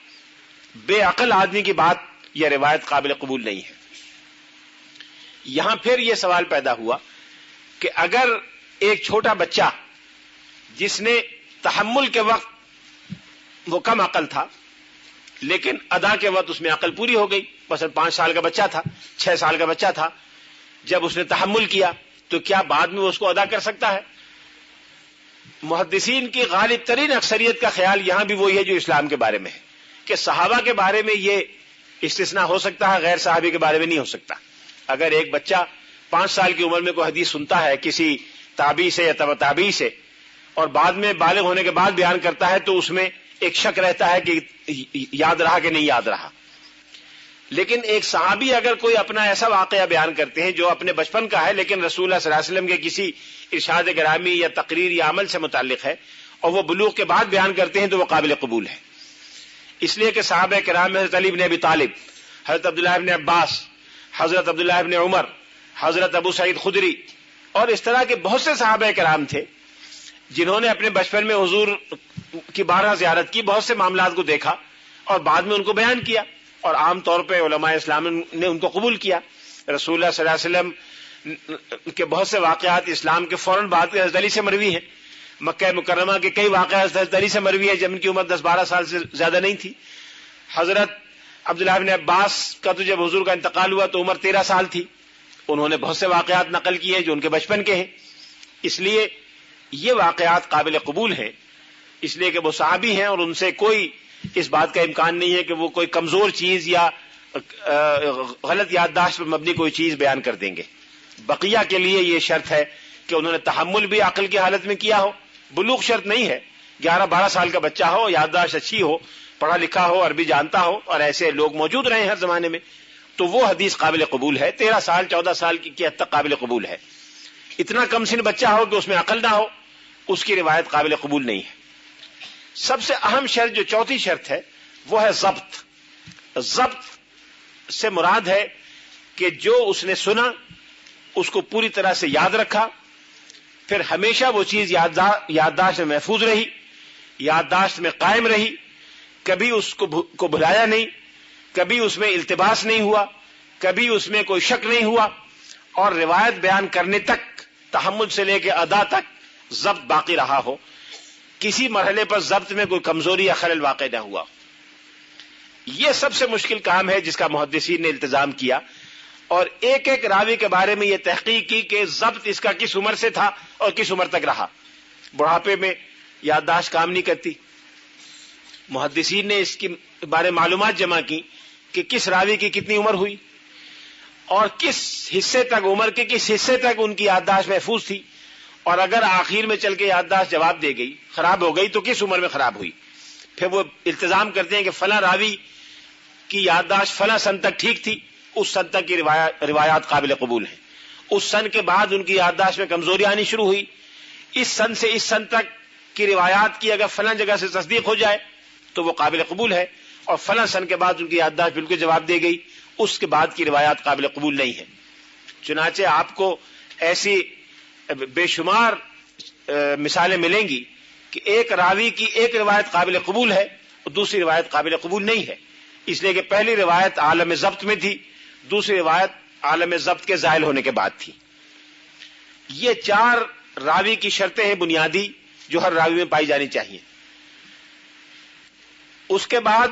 بے عقل آدمی کی بات یا روایت قابل قبول نہیں ہے. یہاں پھر یہ سوال پیدا ہوا کہ اگر ایک چھوٹا بچہ جس نے تحمل کے وقت وہ کم عقل تھا، لیکن ادا کے وقت اس میں عقل پوری ہو گئی، مثلا 5 سال کا بچہ تھا، 6 سال کا بچہ تھا، جب اس نے تحمل کیا تو کیا بعد میں اس کو ادا کر سکتا ہے؟ محدثین کی غالب ترین اکثریت کا خیال یہاں بھی وہی ہے جو اسلام کے بارے میں ہے، کہ صحابہ کے بارے میں یہ استثناء ہو سکتا ہے، غیر صحابی کے بارے میں نہیں ہو سکتا. اگر ایک بچہ 5 سال کی عمر میں کوئی حدیث سنتا ہے کسی تابعی سے یا تبع تابعی سے، اور بعد میں بالغ ہونے کے بعد بیان کرتا ہے، تو اس میں ایک شک رہتا ہے کہ یاد رہا کہ نہیں یاد رہا. لیکن ایک صحابی اگر کوئی اپنا ایسا واقعہ بیان کرتے ہیں جو اپنے بچپن کا ہے، لیکن رسول اللہ صلی اللہ علیہ وسلم کے کسی ارشاد گرامی یا تقریر یا عمل سے متعلق ہے، اور وہ بلوغ کے بعد بیان کرتے ہیں، تو وہ قابل قبول ہے. اس لیے کہ صحابہ کرام میں حضرت علی بن ابی طالب، حضرت عبداللہ بن عباس، حضرت عبداللہ بن عمر، حضرت ابو سعید خدری، اور اس طرح کے بہت سے صحابہ کرام تھے جنہوں نے اپنے بچپن میں حضور کی بارہا زیارت کی، بہت سے معاملات کو دیکھا اور بعد میں ان کو بیان کیا، اور عام طور پہ علماء اسلام نے ان کو قبول کیا. رسول اللہ صلی اللہ علیہ وسلم کے بہت سے واقعات اسلام کے فوراً بعد کے حضرت علی سے مروی ہیں. مکہ مکرمہ کے کئی واقعات حضرت علی سے مروی ہیں جب ان کی عمر 10-12 سال سے زیادہ نہیں تھی. حضرت عبداللہ بن عباس کا تو جب حضور کا انتقال ہوا تو عمر 13 سال تھی. انہوں نے بہت سے واقعات نقل کیے جو ان کے بچپن کے ہیں. اس لیے یہ واقعات قابل قبول ہیں، اس لیے کہ وہ صحابی ہیں اور ان سے کوئی اس بات کا امکان نہیں ہے کہ وہ کوئی کمزور چیز یا غلط یادداشت پر مبنی کوئی چیز بیان کر دیں گے. بقیہ کے لیے یہ شرط ہے کہ انہوں نے تحمل بھی عقل کی حالت میں کیا ہو. بلوغ شرط نہیں ہے، 11-12 سال کا بچہ ہو، یادداشت اچھی ہو، پڑھا لکھا ہو، عربی جانتا ہو، اور ایسے لوگ موجود رہے ہیں ہر زمانے میں، تو وہ حدیث قابل قبول ہے. 13 سال 14 سال کی حد تک قابل قبول ہے. اتنا کم سن بچہ ہو کہ اس میں عقل نہ ہو، اس کی روایت قابل قبول نہیں ہے. سب سے اہم شرط جو چوتھی شرط ہے وہ ہے ضبط. ضبط سے مراد ہے کہ جو اس نے سنا اس کو پوری طرح سے یاد رکھا، پھر ہمیشہ وہ چیز یادداشت میں محفوظ رہی، یادداشت میں قائم رہی، کبھی اس کو بھلایا نہیں، کبھی اس میں التباس نہیں ہوا، کبھی اس میں کوئی شک نہیں ہوا، اور روایت بیان کرنے تک، تحمل سے لے کے ادا تک ضبط باقی رہا ہو، کسی مرحلے پر ضبط میں کوئی کمزوری یا خلل واقع نہ ہوا. یہ سب سے مشکل کام ہے جس کا محدثین نے التزام کیا، اور ایک ایک راوی کے بارے میں یہ تحقیق کی کہ ضبط اس کا کس عمر سے تھا اور کس عمر تک رہا. بڑھاپے میں یادداشت کام نہیں کرتی. محدثین نے اس کے بارے معلومات جمع کی کہ کس راوی کی کتنی عمر ہوئی اور کس حصے تک، عمر کے کس حصے تک ان کی یادداشت محفوظ تھی، اور اگر آخر میں چل کے یادداشت جواب دے گئی، خراب ہو گئی، تو کس عمر میں خراب ہوئی. پھر وہ التزام کرتے ہیں کہ فلاں راوی کی یادداشت فلاں سن تک ٹھیک تھی، اس سن تک کی روایات قابل قبول ہیں. اس سن کے بعد ان کی یادداشت میں کمزوری آنی شروع ہوئی، اس سن سے اس سن تک کی روایات کی اگر فلاں جگہ سے تصدیق ہو جائے تو وہ قابل قبول ہے، اور فلاں سن کے بعد ان کی یادداشت بالکل جواب دے گئی، اس کے بعد کی روایات قابل قبول نہیں ہے. چنانچہ آپ کو ایسی بے شمار مثالیں ملیں گی کہ ایک راوی کی ایک روایت قابل قبول ہے اور دوسری روایت قابل قبول نہیں ہے، اس لیے کہ پہلی روایت عالم ضبط میں تھی، دوسری روایت عالم ضبط کے زائل ہونے کے بعد تھی۔ یہ 4 راوی کی شرطیں ہیں بنیادی جو ہر راوی میں پائی جانی چاہیے۔ اس کے بعد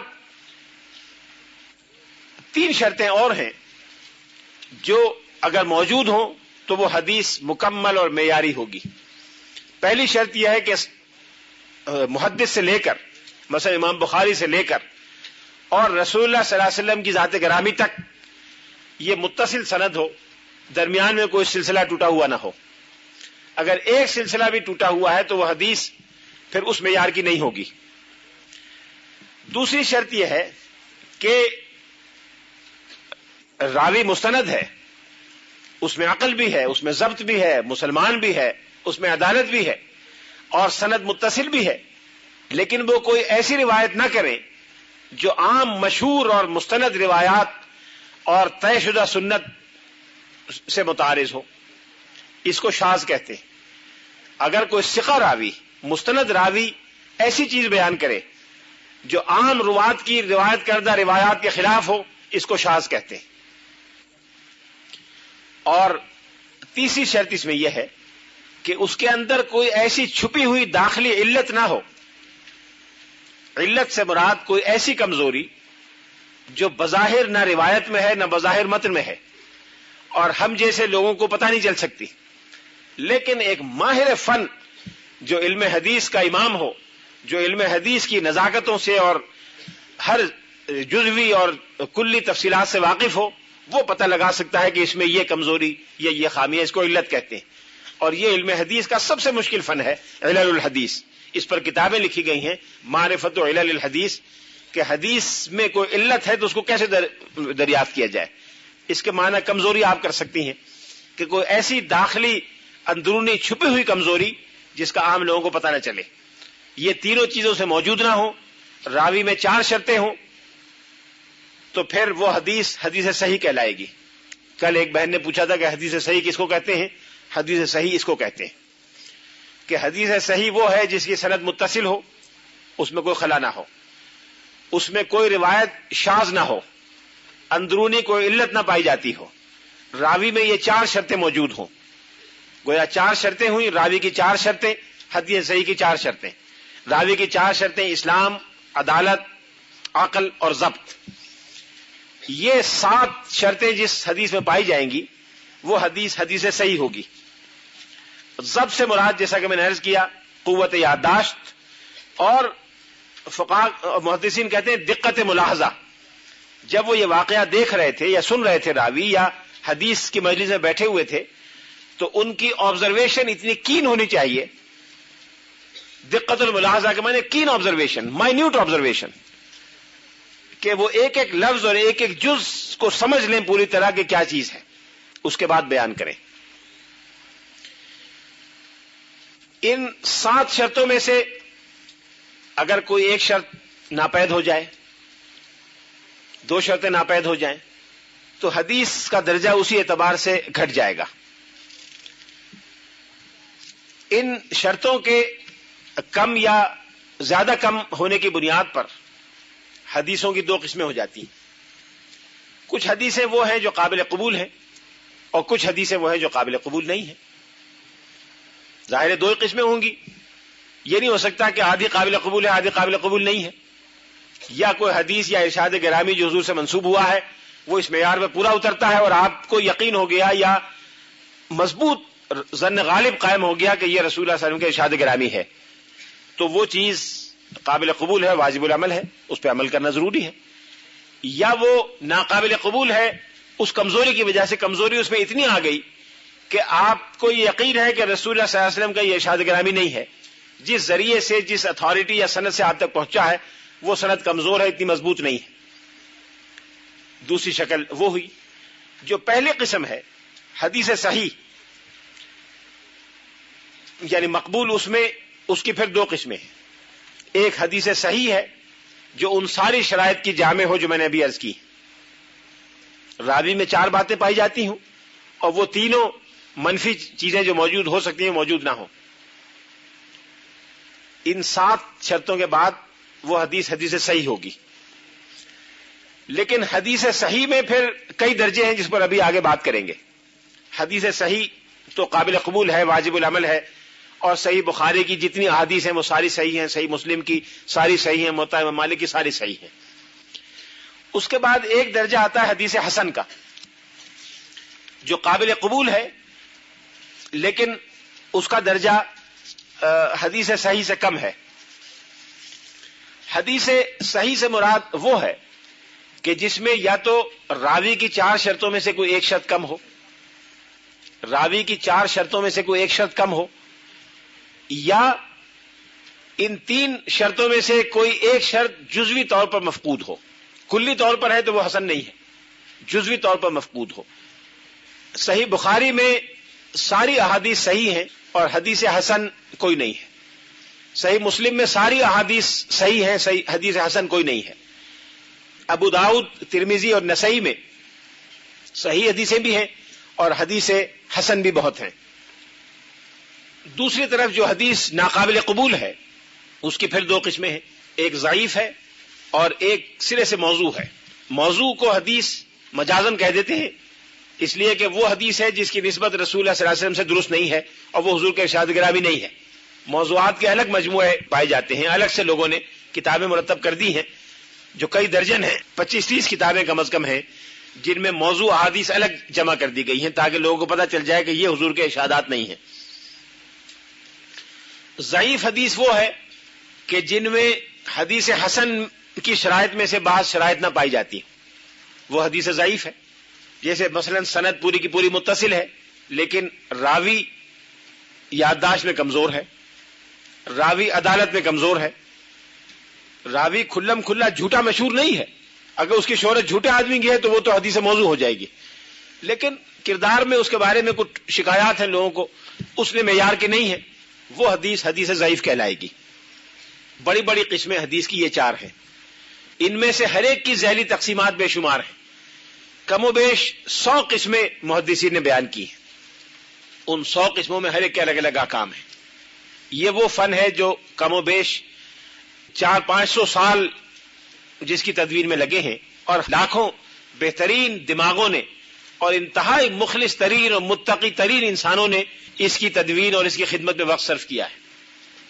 3 شرطیں اور ہیں جو اگر موجود ہوں تو وہ حدیث مکمل اور معیاری ہوگی۔ پہلی شرط یہ ہے کہ محدث سے لے کر، مثلا امام بخاری سے لے کر اور رسول اللہ صلی اللہ علیہ وسلم کی ذات گرامی تک یہ متصل سند ہو، درمیان میں کوئی سلسلہ ٹوٹا ہوا نہ ہو۔ اگر ایک سلسلہ بھی ٹوٹا ہوا ہے تو وہ حدیث پھر اس معیار کی نہیں ہوگی۔ دوسری شرط یہ ہے کہ راوی مستند ہے، اس میں عقل بھی ہے، اس میں ضبط بھی ہے، مسلمان بھی ہے، اس میں عدالت بھی ہے اور سند متصل بھی ہے، لیکن وہ کوئی ایسی روایت نہ کرے جو عام مشہور اور مستند روایات اور طے شدہ سنت سے متعارض ہو، اس کو شاذ کہتے ہیں۔ اگر کوئی ثقہ راوی، مستند راوی ایسی چیز بیان کرے جو عام روات کی روایت کردہ روایات کے خلاف ہو، اس کو شاذ کہتے ہیں۔ اور تیسری شرط اس میں یہ ہے کہ اس کے اندر کوئی ایسی چھپی ہوئی داخلی علت نہ ہو۔ علت سے مراد کوئی ایسی کمزوری جو بظاہر نہ روایت میں ہے نہ بظاہر متن میں ہے اور ہم جیسے لوگوں کو پتہ نہیں چل سکتی، لیکن ایک ماہر فن جو علم حدیث کا امام ہو، جو علم حدیث کی نزاکتوں سے اور ہر جزوی اور کلی تفصیلات سے واقف ہو، وہ پتہ لگا سکتا ہے کہ اس میں یہ کمزوری یا یہ خامی ہے، اس کو علت کہتے ہیں۔ اور یہ علم حدیث کا سب سے مشکل فن ہے، علل الحدیث۔ اس پر کتابیں لکھی گئی ہیں، معرفت و علل الحدیث، کہ حدیث میں کوئی علت ہے تو اس کو کیسے دریافت کیا جائے۔ اس کے معنی کمزوری آپ کر سکتی ہیں کہ کوئی ایسی داخلی اندرونی چھپی ہوئی کمزوری جس کا عام لوگوں کو پتہ نہ چلے۔ یہ تینوں چیزوں سے موجود نہ ہو، راوی میں 4 شرطیں ہوں، تو پھر وہ حدیث صحیح کہلائے گی۔ کل ایک بہن نے پوچھا تھا کہ حدیث صحیح کس کو کہتے ہیں؟ حدیث صحیح اس کو کہتے ہیں کہ حدیث صحیح وہ ہے جس کی سند متصل ہو، اس میں کوئی خلا نہ ہو، اس میں کوئی روایت شاذ نہ ہو، اندرونی کوئی علت نہ پائی جاتی ہو، راوی میں یہ 4 شرطیں موجود ہوں۔ گویا 4 شرطیں ہوئی، راوی کی 4 شرطیں، حدیث صحیح کی 4 شرطیں۔ راوی کی 4 شرطیں اسلام، عدالت، عقل اور ضبط۔ یہ 7 شرطیں جس حدیث میں پائی جائیں گی وہ حدیث صحیح ہوگی۔ ضبط سے مراد جیسا کہ میں نے عرض کیا قوت یادداشت، اور فقہاء محدثین کہتے ہیں دقت ملاحظہ۔ جب وہ یہ واقعہ دیکھ رہے تھے یا سن رہے تھے راوی یا حدیث کی مجلس میں بیٹھے ہوئے تھے تو ان کی آبزرویشن اتنی کین ہونی چاہیے۔ دقت الملاحظہ کے معنی کین آبزرویشن، مائنیوٹ آبزرویشن، کہ وہ ایک ایک لفظ اور ایک ایک جز کو سمجھ لیں پوری طرح کہ کیا چیز ہے، اس کے بعد بیان کریں۔ ان 7 شرطوں میں سے اگر کوئی ایک شرط ناپید ہو جائے، 2 شرطیں ناپید ہو جائیں تو حدیث کا درجہ اسی اعتبار سے گھٹ جائے گا۔ ان شرطوں کے کم یا زیادہ کم ہونے کی بنیاد پر حدیثوں کی 2 قسمیں ہو جاتی ہیں۔ کچھ حدیثیں وہ ہیں جو قابل قبول ہیں اور کچھ حدیثیں وہ ہیں جو قابل قبول نہیں ہیں۔ ظاہر 2 قسمیں ہوں گی، یہ نہیں ہو سکتا کہ آدھی قابل قبول ہے آدھی قابل قبول نہیں ہے، یا کوئی حدیث یا ارشاد گرامی جو حضور سے منسوب ہوا ہے وہ اس معیار میں پورا اترتا ہے اور آپ کو یقین ہو گیا یا مضبوط ظن غالب قائم ہو گیا کہ یہ رسول اللہ صلی اللہ علیہ وسلم کے ارشاد گرامی ہے، تو وہ چیز قابل قبول ہے، واجب العمل ہے، اس پہ عمل کرنا ضروری ہے۔ یا وہ ناقابل قبول ہے، اس کمزوری کی وجہ سے کمزوری اس میں اتنی آ گئی کہ آپ کو یہ یقین ہے کہ رسول اللہ صلی اللہ علیہ وسلم کا یہ ارشاد گرامی نہیں ہے، جس ذریعے سے جس اتھارٹی یا سند سے آپ تک پہنچا ہے وہ سند کمزور ہے، اتنی مضبوط نہیں ہے۔ دوسری شکل وہ ہوئی۔ جو پہلی قسم ہے حدیث صحیح یعنی مقبول، اس میں اس کی پھر 2 قسمیں ہیں۔ ایک حدیث صحیح ہے جو ان ساری شرائط کی جامع ہو جو میں نے ابھی عرض کی، راوی میں 4 باتیں پائی جاتی ہوں اور وہ تینوں منفی چیزیں جو موجود ہو سکتی ہیں موجود نہ ہوں۔ ان 7 شرطوں کے بعد وہ حدیث صحیح ہوگی. لیکن حدیث صحیح میں پھر کئی درجے ہیں جس پر ابھی آگے بات کریں گے. حدیث صحیح تو قابل قبول ہے، واجب العمل ہے، اور صحیح بخاری کی جتنی احادیث ہیں وہ ساری صحیح ہیں، صحیح مسلم کی ساری صحیح ہیں، موطا امام مالک کی ساری صحیح ہیں. اس کے بعد ایک درجہ آتا ہے حدیث حسن کا، جو قابل قبول ہے لیکن اس کا درجہ حدیث صحیح سے کم ہے. حدیث صحیح سے مراد وہ ہے کہ جس میں یا تو راوی کی 4 شرطوں میں سے کوئی ایک شرط کم ہو، راوی کی 4 شرطوں میں سے کوئی ایک شرط کم ہو، یا ان 3 شرطوں میں سے کوئی ایک شرط جزوی طور پر مفقود ہو. کلی طور پر ہے تو وہ حسن نہیں ہے، جزوی طور پر مفقود ہو. صحیح بخاری میں ساری احادیث صحیح ہیں اور حدیث حسن کوئی نہیں ہے. صحیح مسلم میں ساری احادیث صحیح ہیں، صحیح حدیث حسن کوئی نہیں ہے. ابو داؤد، ترمذی اور نسائی میں صحیح حدیثیں بھی ہیں اور حدیث حسن بھی بہت ہیں. دوسری طرف جو حدیث ناقابل قبول ہے اس کی پھر 2 قسمیں ہیں، ایک ضعیف ہے اور ایک سرے سے موضوع ہے. موضوع کو حدیث مجازن کہہ دیتے ہیں، اس لیے کہ وہ حدیث ہے جس کی نسبت رسول اللہ صلی اللہ علیہ وسلم سے درست نہیں ہے اور وہ حضور کے ارشاد گرامی نہیں ہے. موضوعات کے الگ مجموعے پائے جاتے ہیں، الگ سے لوگوں نے کتابیں مرتب کر دی ہیں جو کئی درجن ہیں، 25-30 کتابیں کم از کم ہیں جن میں موضوع احادیث الگ جمع کر دی گئی ہیں تاکہ لوگوں کو پتہ چل جائے کہ یہ حضور کے ارشادات نہیں ہیں. ضعیف حدیث وہ ہے کہ جن میں حدیث حسن کی شرائط میں سے بعض شرائط نہ پائی جاتی، وہ حدیث ضعیف ہے. جیسے مثلا سند پوری کی پوری متصل ہے لیکن راوی یادداشت میں کمزور ہے، راوی عدالت میں کمزور ہے، راوی کھلم کھلا جھوٹا مشہور نہیں ہے. اگر اس کی شہرت جھوٹے آدمی کی ہے تو وہ تو حدیث موضوع ہو جائے گی، لیکن کردار میں اس کے بارے میں کچھ شکایات ہیں لوگوں کو، اس نے معیار کے نہیں ہے، وہ حدیث ضعیف کہلائے گی. بڑی بڑی قسمیں حدیث کی یہ 4 ہیں. ان میں سے ہر ایک کی ذیلی تقسیمات بے شمار ہیں. کم و بیش 100 قسمیں محدثین نے بیان کی ہیں. ان 100 قسموں میں ہر ایک کے الگ الگ احکام ہیں. یہ وہ فن ہے جو کم و بیش 400-500 سال جس کی تدوین میں لگے ہیں اور لاکھوں بہترین دماغوں نے اور انتہائی مخلص ترین اور متقی ترین انسانوں نے اس کی تدوین اور اس کی خدمت میں وقت صرف کیا ہے.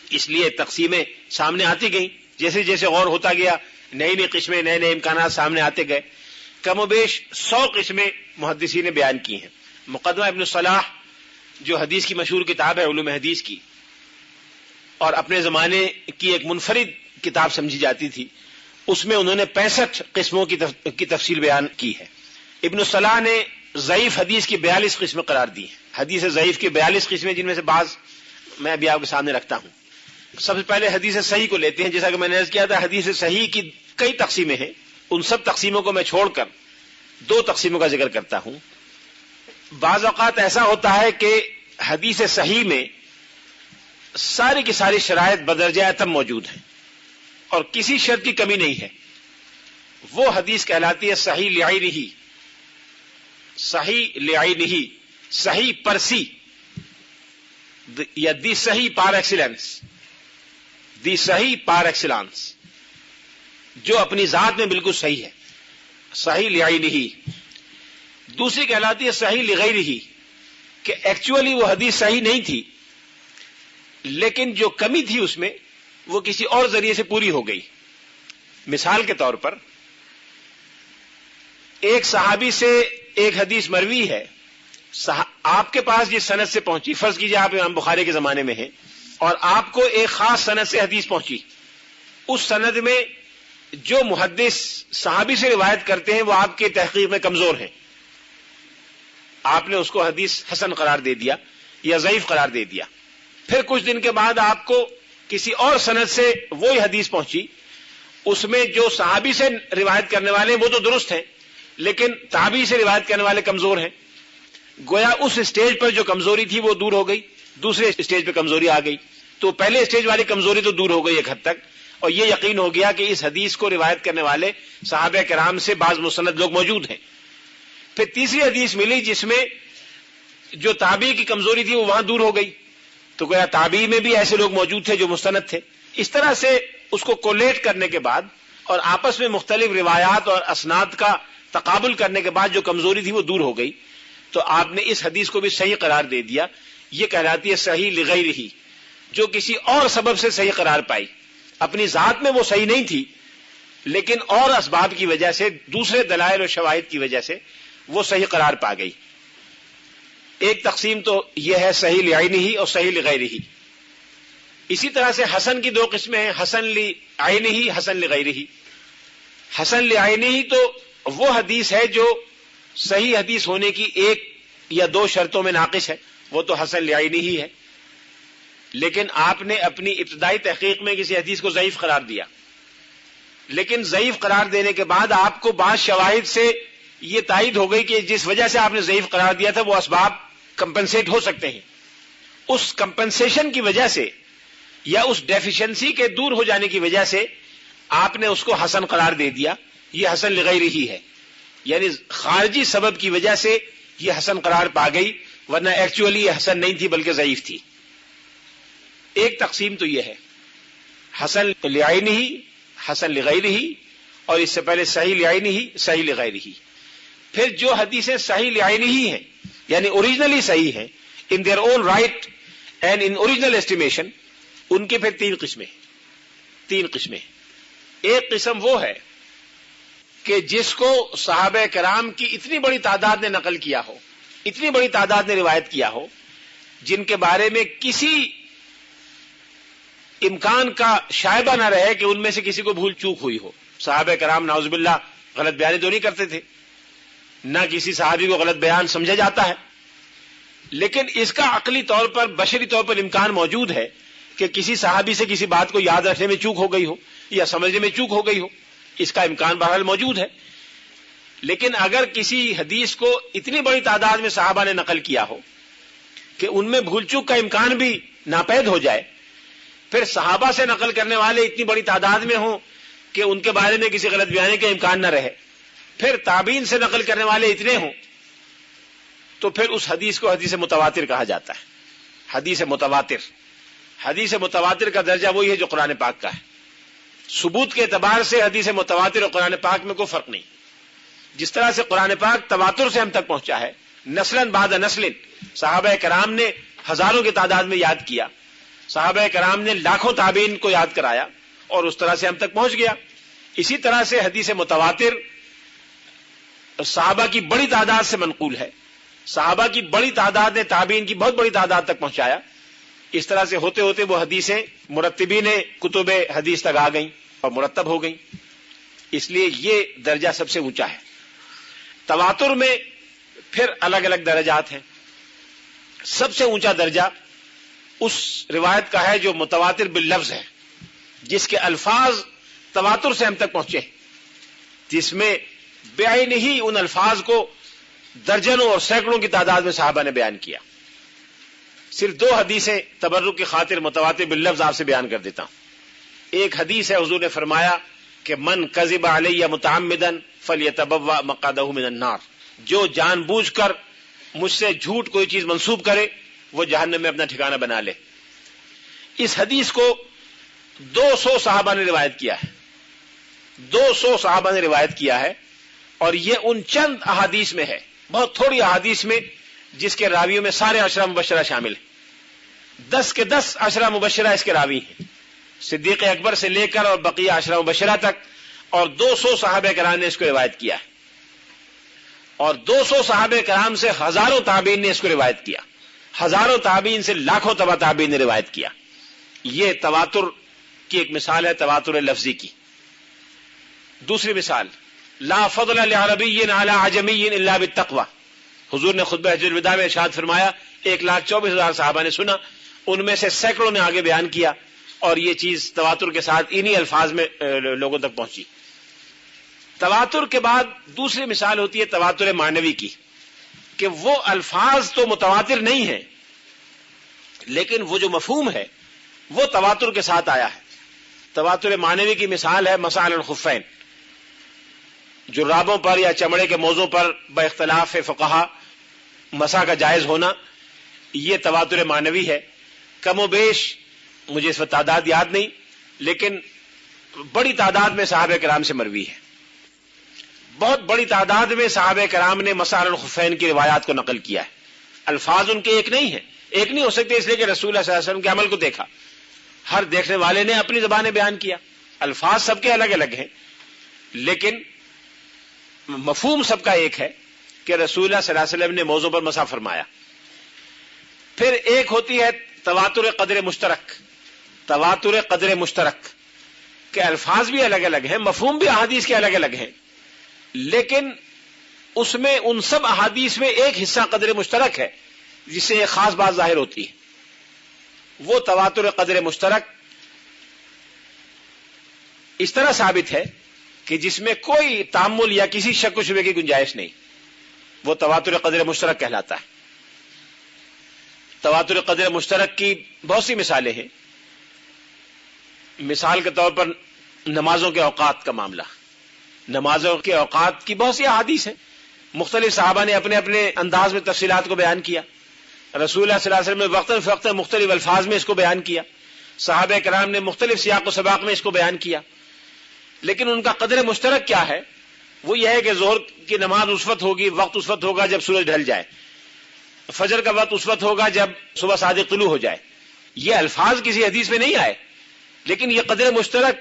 اس لیے تقسیمیں سامنے آتی گئیں، جیسے جیسے غور ہوتا گیا نئی نئی قسمیں، نئے نئے امکانات سامنے آتے گئے. کم و بیش 100 قسمیں محدثین نے بیان کی ہیں. مقدمہ ابن صلاح جو حدیث کی مشہور کتاب ہے علوم حدیث کی اور اپنے زمانے کی ایک منفرد کتاب سمجھی جاتی تھی، اس میں انہوں نے 65 قسموں کی تفصیل بیان کی ہے. ابن صلاح نے ضعیف حدیث کی 42 قسمیں قرار دی ہیں. حدیث ضعیف کی 42 قسمیں جن میں سے بعض میں ابھی آپ کے سامنے رکھتا ہوں. سب سے پہلے حدیث صحیح کو لیتے ہیں. جیسا کہ میں نے عرض کیا تھا حدیث صحیح کی کئی تقسیمیں ہیں، ان سب تقسیموں کو میں چھوڑ کر 2 تقسیموں کا ذکر کرتا ہوں. بعض اوقات ایسا ہوتا ہے کہ حدیث صحیح میں ساری کی ساری شرائط بدرجہ اتم موجود ہیں اور کسی شرط کی کمی نہیں ہے. وہ حدیث کہلاتی ہے صحیح لعینہ، صحیح لعینہ، صحیح پرسی، یا دی صحیح پار ایکسیلنس، دی صحیح پار ایکسیلنس، جو اپنی ذات میں بالکل صحیح ہے، صحیح لعینہ. دوسری کہلاتی ہے صحیح لغیرہ، کہ ایکچولی وہ حدیث صحیح نہیں تھی لیکن جو کمی تھی اس میں وہ کسی اور ذریعے سے پوری ہو گئی. مثال کے طور پر ایک صحابی سے ایک حدیث مروی ہے، آپ کے پاس جس سند سے پہنچی، فرض کیجئے آپ امام بخاری کے زمانے میں ہیں اور آپ کو ایک خاص سند سے حدیث پہنچی، اس سند میں جو محدث صحابی سے روایت کرتے ہیں وہ آپ کے تحقیق میں کمزور ہیں، آپ نے اس کو حدیث حسن قرار دے دیا یا ضعیف قرار دے دیا. پھر کچھ دن کے بعد آپ کو کسی اور سند سے وہی حدیث پہنچی، اس میں جو صحابی سے روایت کرنے والے ہیں وہ تو درست ہیں لیکن تابعی سے روایت کرنے والے کمزور ہیں. گویا اس اسٹیج پر جو کمزوری تھی وہ دور ہو گئی، دوسرے اسٹیج پہ کمزوری آ گئی. تو پہلے اسٹیج والی کمزوری تو دور ہو گئی ایک حد تک، اور یہ یقین ہو گیا کہ اس حدیث کو روایت کرنے والے صحابہ کرام سے بعض مستند لوگ موجود ہیں. پھر تیسری حدیث ملی جس میں جو تابعی کی کمزوری تھی وہ وہاں دور ہو گئی، تو گویا تابعی میں بھی ایسے لوگ موجود تھے جو مستند تھے. اس طرح سے اس کو کولیٹ کرنے کے بعد اور آپس میں مختلف روایات اور اسناد کا تقابل کرنے کے بعد جو کمزوری تھی وہ دور ہو گئی، تو آپ نے اس حدیث کو بھی صحیح قرار دے دیا. یہ کہلاتی ہے صحیح لغیرہ، جو کسی اور سبب سے صحیح قرار پائی. اپنی ذات میں وہ صحیح نہیں تھی، لیکن اور اسباب کی وجہ سے، دوسرے دلائل و شواہد کی وجہ سے وہ صحیح قرار پا گئی. ایک تقسیم تو یہ ہے صحیح لعینہ اور صحیح لغیرہ. اسی طرح سے حسن کی دو قسمیں ہیں، حسن لعینہ، حسن لغیرہ. حسن لعینہ تو وہ حدیث ہے جو صحیح حدیث ہونے کی ایک یا دو شرطوں میں ناقص ہے، وہ تو حسن لعینہ ہی ہے. لیکن آپ نے اپنی ابتدائی تحقیق میں کسی حدیث کو ضعیف قرار دیا، لیکن ضعیف قرار دینے کے بعد آپ کو بعض شواہد سے یہ تائید ہو گئی کہ جس وجہ سے آپ نے ضعیف قرار دیا تھا وہ اسباب کمپنسیٹ ہو سکتے ہیں. اس کمپنسیشن کی وجہ سے یا اس ڈیفیشنسی کے دور ہو جانے کی وجہ سے آپ نے اس کو حسن قرار دے دیا. یہ حسن لغیرہ ہی ہے، یعنی خارجی سبب کی وجہ سے یہ حسن قرار پا گئی، ورنہ ایکچولی یہ حسن نہیں تھی بلکہ ضعیف تھی. ایک تقسیم تو یہ ہے حسن لعینہ، حسن لغیرہ، اور اس سے پہلے صحیح لعینہ، صحیح لغیرہ. پھر جو حدیثیں صحیح لعینہ ہیں یعنی اوریجنلی صحیح ہیں in their own right and in original estimation, ان کے پھر تین قسمیں. ایک قسم وہ ہے کہ جس کو صحابہ کرام کی اتنی بڑی تعداد نے نقل کیا ہو، اتنی بڑی تعداد نے روایت کیا ہو، جن کے بارے میں کسی امکان کا شائبہ نہ رہے کہ ان میں سے کسی کو بھول چوک ہوئی ہو. صحابہ کرام نعوذ باللہ غلط بیانی تو نہیں کرتے تھے، نہ کسی صحابی کو غلط بیان سمجھا جاتا ہے، لیکن اس کا عقلی طور پر، بشری طور پر امکان موجود ہے کہ کسی صحابی سے کسی بات کو یاد رکھنے میں چوک ہو گئی ہو یا سمجھنے میں چوک ہو گئی ہو. اس کا امکان بہرحال موجود ہے. لیکن اگر کسی حدیث کو اتنی بڑی تعداد میں صحابہ نے نقل کیا ہو کہ ان میں بھول چوک کا امکان بھی ناپید ہو جائے، پھر صحابہ سے نقل کرنے والے اتنی بڑی تعداد میں ہوں کہ ان کے بارے میں کسی غلط بیانی کا امکان نہ رہے، پھر تابعین سے نقل کرنے والے اتنے ہوں، تو پھر اس حدیث کو حدیث متواتر کہا جاتا ہے. حدیث متواتر کا درجہ وہی ہے جو قرآن پاک کا ہے. ثبوت کے اعتبار سے حدیث متواتر اور قرآن پاک میں کوئی فرق نہیں. جس طرح سے قرآن پاک تواتر سے ہم تک پہنچا ہے، نسلاً بعد نسل، صحابہ کرام نے ہزاروں کی تعداد میں یاد کیا، صحابہ کرام نے لاکھوں تابعین کو یاد کرایا، اور اس طرح سے ہم تک پہنچ گیا. اسی طرح سے حدیث متواتر صحابہ کی بڑی تعداد سے منقول ہے، صحابہ کی بڑی تعداد نے تابعین کی بہت بڑی تعداد تک پہنچایا. اس طرح سے ہوتے ہوتے وہ حدیثیں مرتبین کتب حدیث تک آ گئیں اور مرتب ہو گئیں. اس لیے یہ درجہ سب سے اونچا ہے. تواتر میں پھر الگ الگ درجات ہیں. سب سے اونچا درجہ اس روایت کا ہے جو متواتر باللفظ ہے، جس کے الفاظ تواتر سے ہم تک پہنچے، جس میں بعین ہی ان الفاظ کو درجنوں اور سینکڑوں کی تعداد میں صحابہ نے بیان کیا. صرف دو حدیثیں تبرک کی خاطر متواتر باللفظ آپ سے بیان کر دیتا ہوں. ایک حدیث ہے، حضور نے فرمایا کہ من کذب علی متعمدا فلیتبوأ مقعدہ من النار، جو جان بوجھ کر مجھ سے جھوٹ کوئی چیز منسوب کرے وہ جہنم میں اپنا ٹھکانہ بنا لے. اس حدیث کو 200 صحابہ نے روایت کیا ہے، 200 صحابہ نے روایت کیا ہے، اور یہ ان چند احادیث میں ہے، بہت تھوڑی احادیث میں، جس کے راویوں میں سارے عشرہ مبشرہ شامل ہیں. 10 کے 10 عشرہ مبشرہ اس کے راوی ہیں، صدیق اکبر سے لے کر اور بقیہ عشرہ مبشرہ تک، اور 200 صحابہ کرام نے اس کو روایت کیا ہے، اور 200 صحابہ کرام سے ہزاروں تابعین نے اس کو روایت کیا، ہزاروں تابعین سے لاکھوں تبع تابعین نے روایت کیا. یہ تواتر کی ایک مثال ہے، تواتر لفظی کی. دوسری مثال، لا فضل لعربی علی عجمی الا بالتقوی. حضور نے خطبہ حجۃ الوداع میں ارشاد فرمایا، 1,24,000 صحابہ نے سنا، ان میں سے سینکڑوں نے آگے بیان کیا، اور یہ چیز تواتر کے ساتھ انہی الفاظ میں لوگوں تک پہنچی. تواتر کے بعد دوسری مثال ہوتی ہے تواتر معنوی کی، کہ وہ الفاظ تو متواتر نہیں ہیں، لیکن وہ جو مفہوم ہے وہ تواتر کے ساتھ آیا ہے. تواتر معنوی کی مثال ہے مسائل الخفین، جرابوں پر یا چمڑے کے موضوع پر با اختلاف فقہا مسح کا جائز ہونا، یہ تواتر معنوی ہے. کم و بیش مجھے اس وقت تعداد یاد نہیں، لیکن بڑی تعداد میں صحابہ کرام سے مروی ہے. بہت بڑی تعداد میں صحابہ کرام نے مسار الخفین کی روایات کو نقل کیا ہے. الفاظ ان کے ایک نہیں ہیں، ایک نہیں ہو سکتے، اس لیے کہ رسول اللہ صلی اللہ علیہ وسلم کے عمل کو دیکھا، ہر دیکھنے والے نے اپنی زبانیں بیان کیا. الفاظ سب کے الگ الگ ہیں، لیکن مفہوم سب کا ایک ہے کہ رسول اللہ صلی اللہ علیہ وسلم نے موضوع پر مسح فرمایا. پھر ایک ہوتی ہے تواتر قدر مشترک. تواتر قدر مشترک کہ الفاظ بھی الگ الگ ہیں، مفہوم بھی احادیث کے الگ الگ ہیں، لیکن اس میں ان سب احادیث میں ایک حصہ قدر مشترک ہے جس سے ایک خاص بات ظاہر ہوتی ہے. وہ تواتر قدر مشترک اس طرح ثابت ہے کہ جس میں کوئی تعمل یا کسی شک و شبے کی گنجائش نہیں، وہ تواتر قدر مشترک کہلاتا ہے. تواتر قدر مشترک کی بہت سی مثالیں ہیں. مثال کے طور پر نمازوں کے اوقات کا معاملہ. نمازوں کے اوقات کی بہت سی احادیث ہیں، مختلف صحابہ نے اپنے اپنے انداز میں تفصیلات کو بیان کیا. رسول اللہ صلی اللہ علیہ وسلم نے وقتاً فوقتاً مختلف الفاظ میں اس کو بیان کیا، صحابہ کرام نے مختلف سیاق و سباق میں اس کو بیان کیا. لیکن ان کا قدر مشترک کیا ہے؟ وہ یہ ہے کہ ظہر کی نماز اس وقت ہوگی، وقت اس وقت ہوگا جب سورج ڈھل جائے، فجر کا وقت اس وقت ہوگا جب صبح صادق طلوع ہو جائے. یہ الفاظ کسی حدیث میں نہیں آئے، لیکن یہ قدر مشترک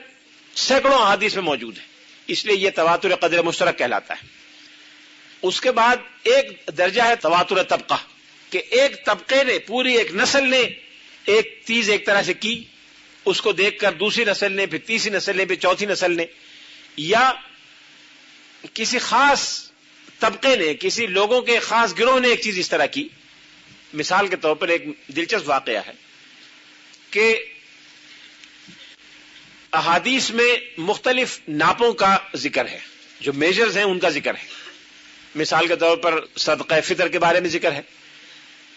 سینکڑوں احادیث میں موجود ہے، اس لیے یہ تواتر قدر مشترک کہلاتا ہے. اس کے بعد ایک درجہ ہے تواتر طبقہ، کہ ایک طبقے نے، پوری ایک نسل نے ایک چیز ایک طرح سے کی، اس کو دیکھ کر دوسری نسل نے، پھر تیسری نسل نے، پھر چوتھی نسل نے، یا کسی خاص طبقے نے، کسی لوگوں کے خاص گروہ نے ایک چیز اس طرح کی. مثال کے طور پر ایک دلچسپ واقعہ ہے کہ احادیث میں مختلف ناپوں کا ذکر ہے، جو میجرز ہیں ان کا ذکر ہے. مثال کے طور پر صدقہ فطر کے بارے میں ذکر ہے،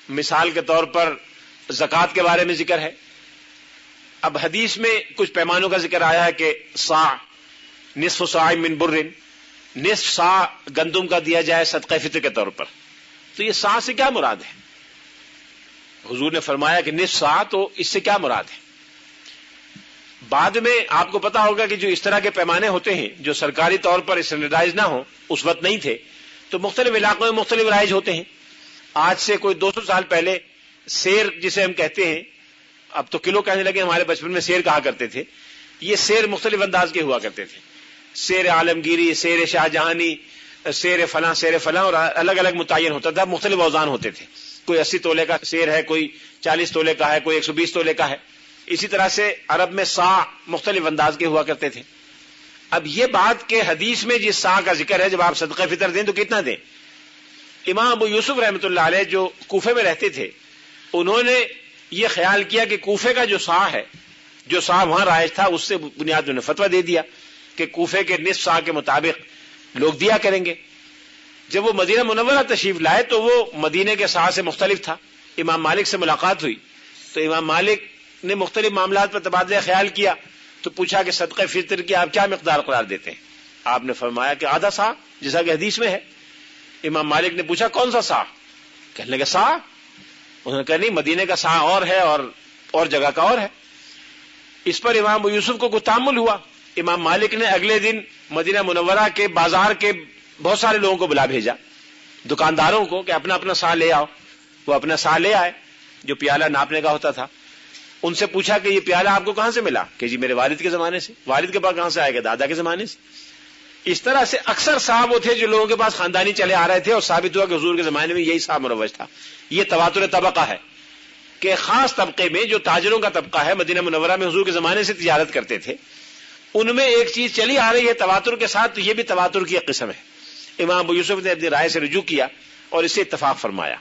مثال کے طور پر زکوٰۃ کے بارے میں ذکر ہے. اب حدیث میں کچھ پیمانوں کا ذکر آیا ہے کہ صاع، نصف صاع من بر، نصف صاع گندم کا دیا جائے صدقہ فطر کے طور پر. تو یہ صاع سے کیا مراد ہے؟ حضور نے فرمایا کہ نصف صاع، تو اس سے کیا مراد ہے؟ بعد میں آپ کو پتا ہوگا کہ جو اس طرح کے پیمانے ہوتے ہیں جو سرکاری طور پر اسٹینڈرڈائز نہ ہوں، اس وقت نہیں تھے، تو مختلف علاقوں میں مختلف رائج ہوتے ہیں. آج سے کوئی 200 سال پہلے سیر جسے ہم کہتے ہیں، اب تو کلو کہنے لگے، ہمارے بچپن میں سیر کہا کرتے تھے. یہ سیر مختلف انداز کے ہوا کرتے تھے، سیر عالمگیری، سیر شاہ جہانی، سیر فلاں اور الگ الگ متعین ہوتا تھا، مختلف اوزان ہوتے تھے. کوئی 80 تولے کا سیر ہے، کوئی 40 تولے کا ہے، کوئی 120 تولے کا ہے. اسی طرح سے عرب میں صاع مختلف انداز کے ہوا کرتے تھے. اب یہ بات کہ حدیث میں جس صاع کا ذکر ہے، جب آپ صدقہ فطر دیں تو کتنا دیں؟ امام ابو یوسف رحمۃ اللہ علیہ جو کوفے میں رہتے تھے، انہوں نے یہ خیال کیا کہ کوفے کا جو صاع ہے، جو صاع وہاں رائج تھا، اس سے بنیاد انہوں نے فتویٰ دے دیا کہ کوفے کے نصف صاع کے مطابق لوگ دیا کریں گے. جب وہ مدینہ منورہ تشریف لائے تو وہ مدینے کے صاع سے مختلف تھا. امام مالک سے ملاقات ہوئی تو امام مالک نے مختلف معاملات پر تبادلہ خیال کیا، تو پوچھا کہ صدقہ فطر کی آپ کیا مقدار قرار دیتے ہیں؟ آپ نے فرمایا کہ آدھا صاع، جیسا کہ حدیث میں ہے. امام مالک نے پوچھا کون سا صاع؟ کہنے لگا صاع. انہوں نے کہا نہیں، مدینے کا صاع اور ہے اور جگہ کا اور ہے. اس پر امام ابو یوسف کو کچھ تامل ہوا. امام مالک نے اگلے دن مدینہ منورہ کے بازار کے بہت سارے لوگوں کو بلا بھیجا، دکانداروں کو، کہ اپنا اپنا صاع لے آؤ. وہ اپنا صاع لے آئے جو پیالہ ناپنے کا ہوتا تھا. ان سے پوچھا کہ یہ پیالہ آپ کو کہاں سے ملا؟ کہ جی میرے والد کے زمانے سے. والد کے پاس کہاں سے آئے گا؟ دادا کے زمانے سے. اس طرح سے اکثر صاع وہ تھے جو لوگوں کے پاس خاندانی چلے آ رہے تھے، اور ثابت ہوا کہ حضور کے زمانے میں یہی صاع مروج تھا. یہ تواتر طبقہ ہے کہ خاص طبقے میں جو تاجروں کا طبقہ ہے، مدینہ منورہ میں حضور کے زمانے سے تجارت کرتے تھے، ان میں ایک چیز چلی آ رہی ہے تواتر کے ساتھ، تو یہ بھی تواتر کی ایک قسم ہے. امام ابو یوسف نے اپنی رائے سے رجوع کیا اور اس سے اتفاق فرمایا.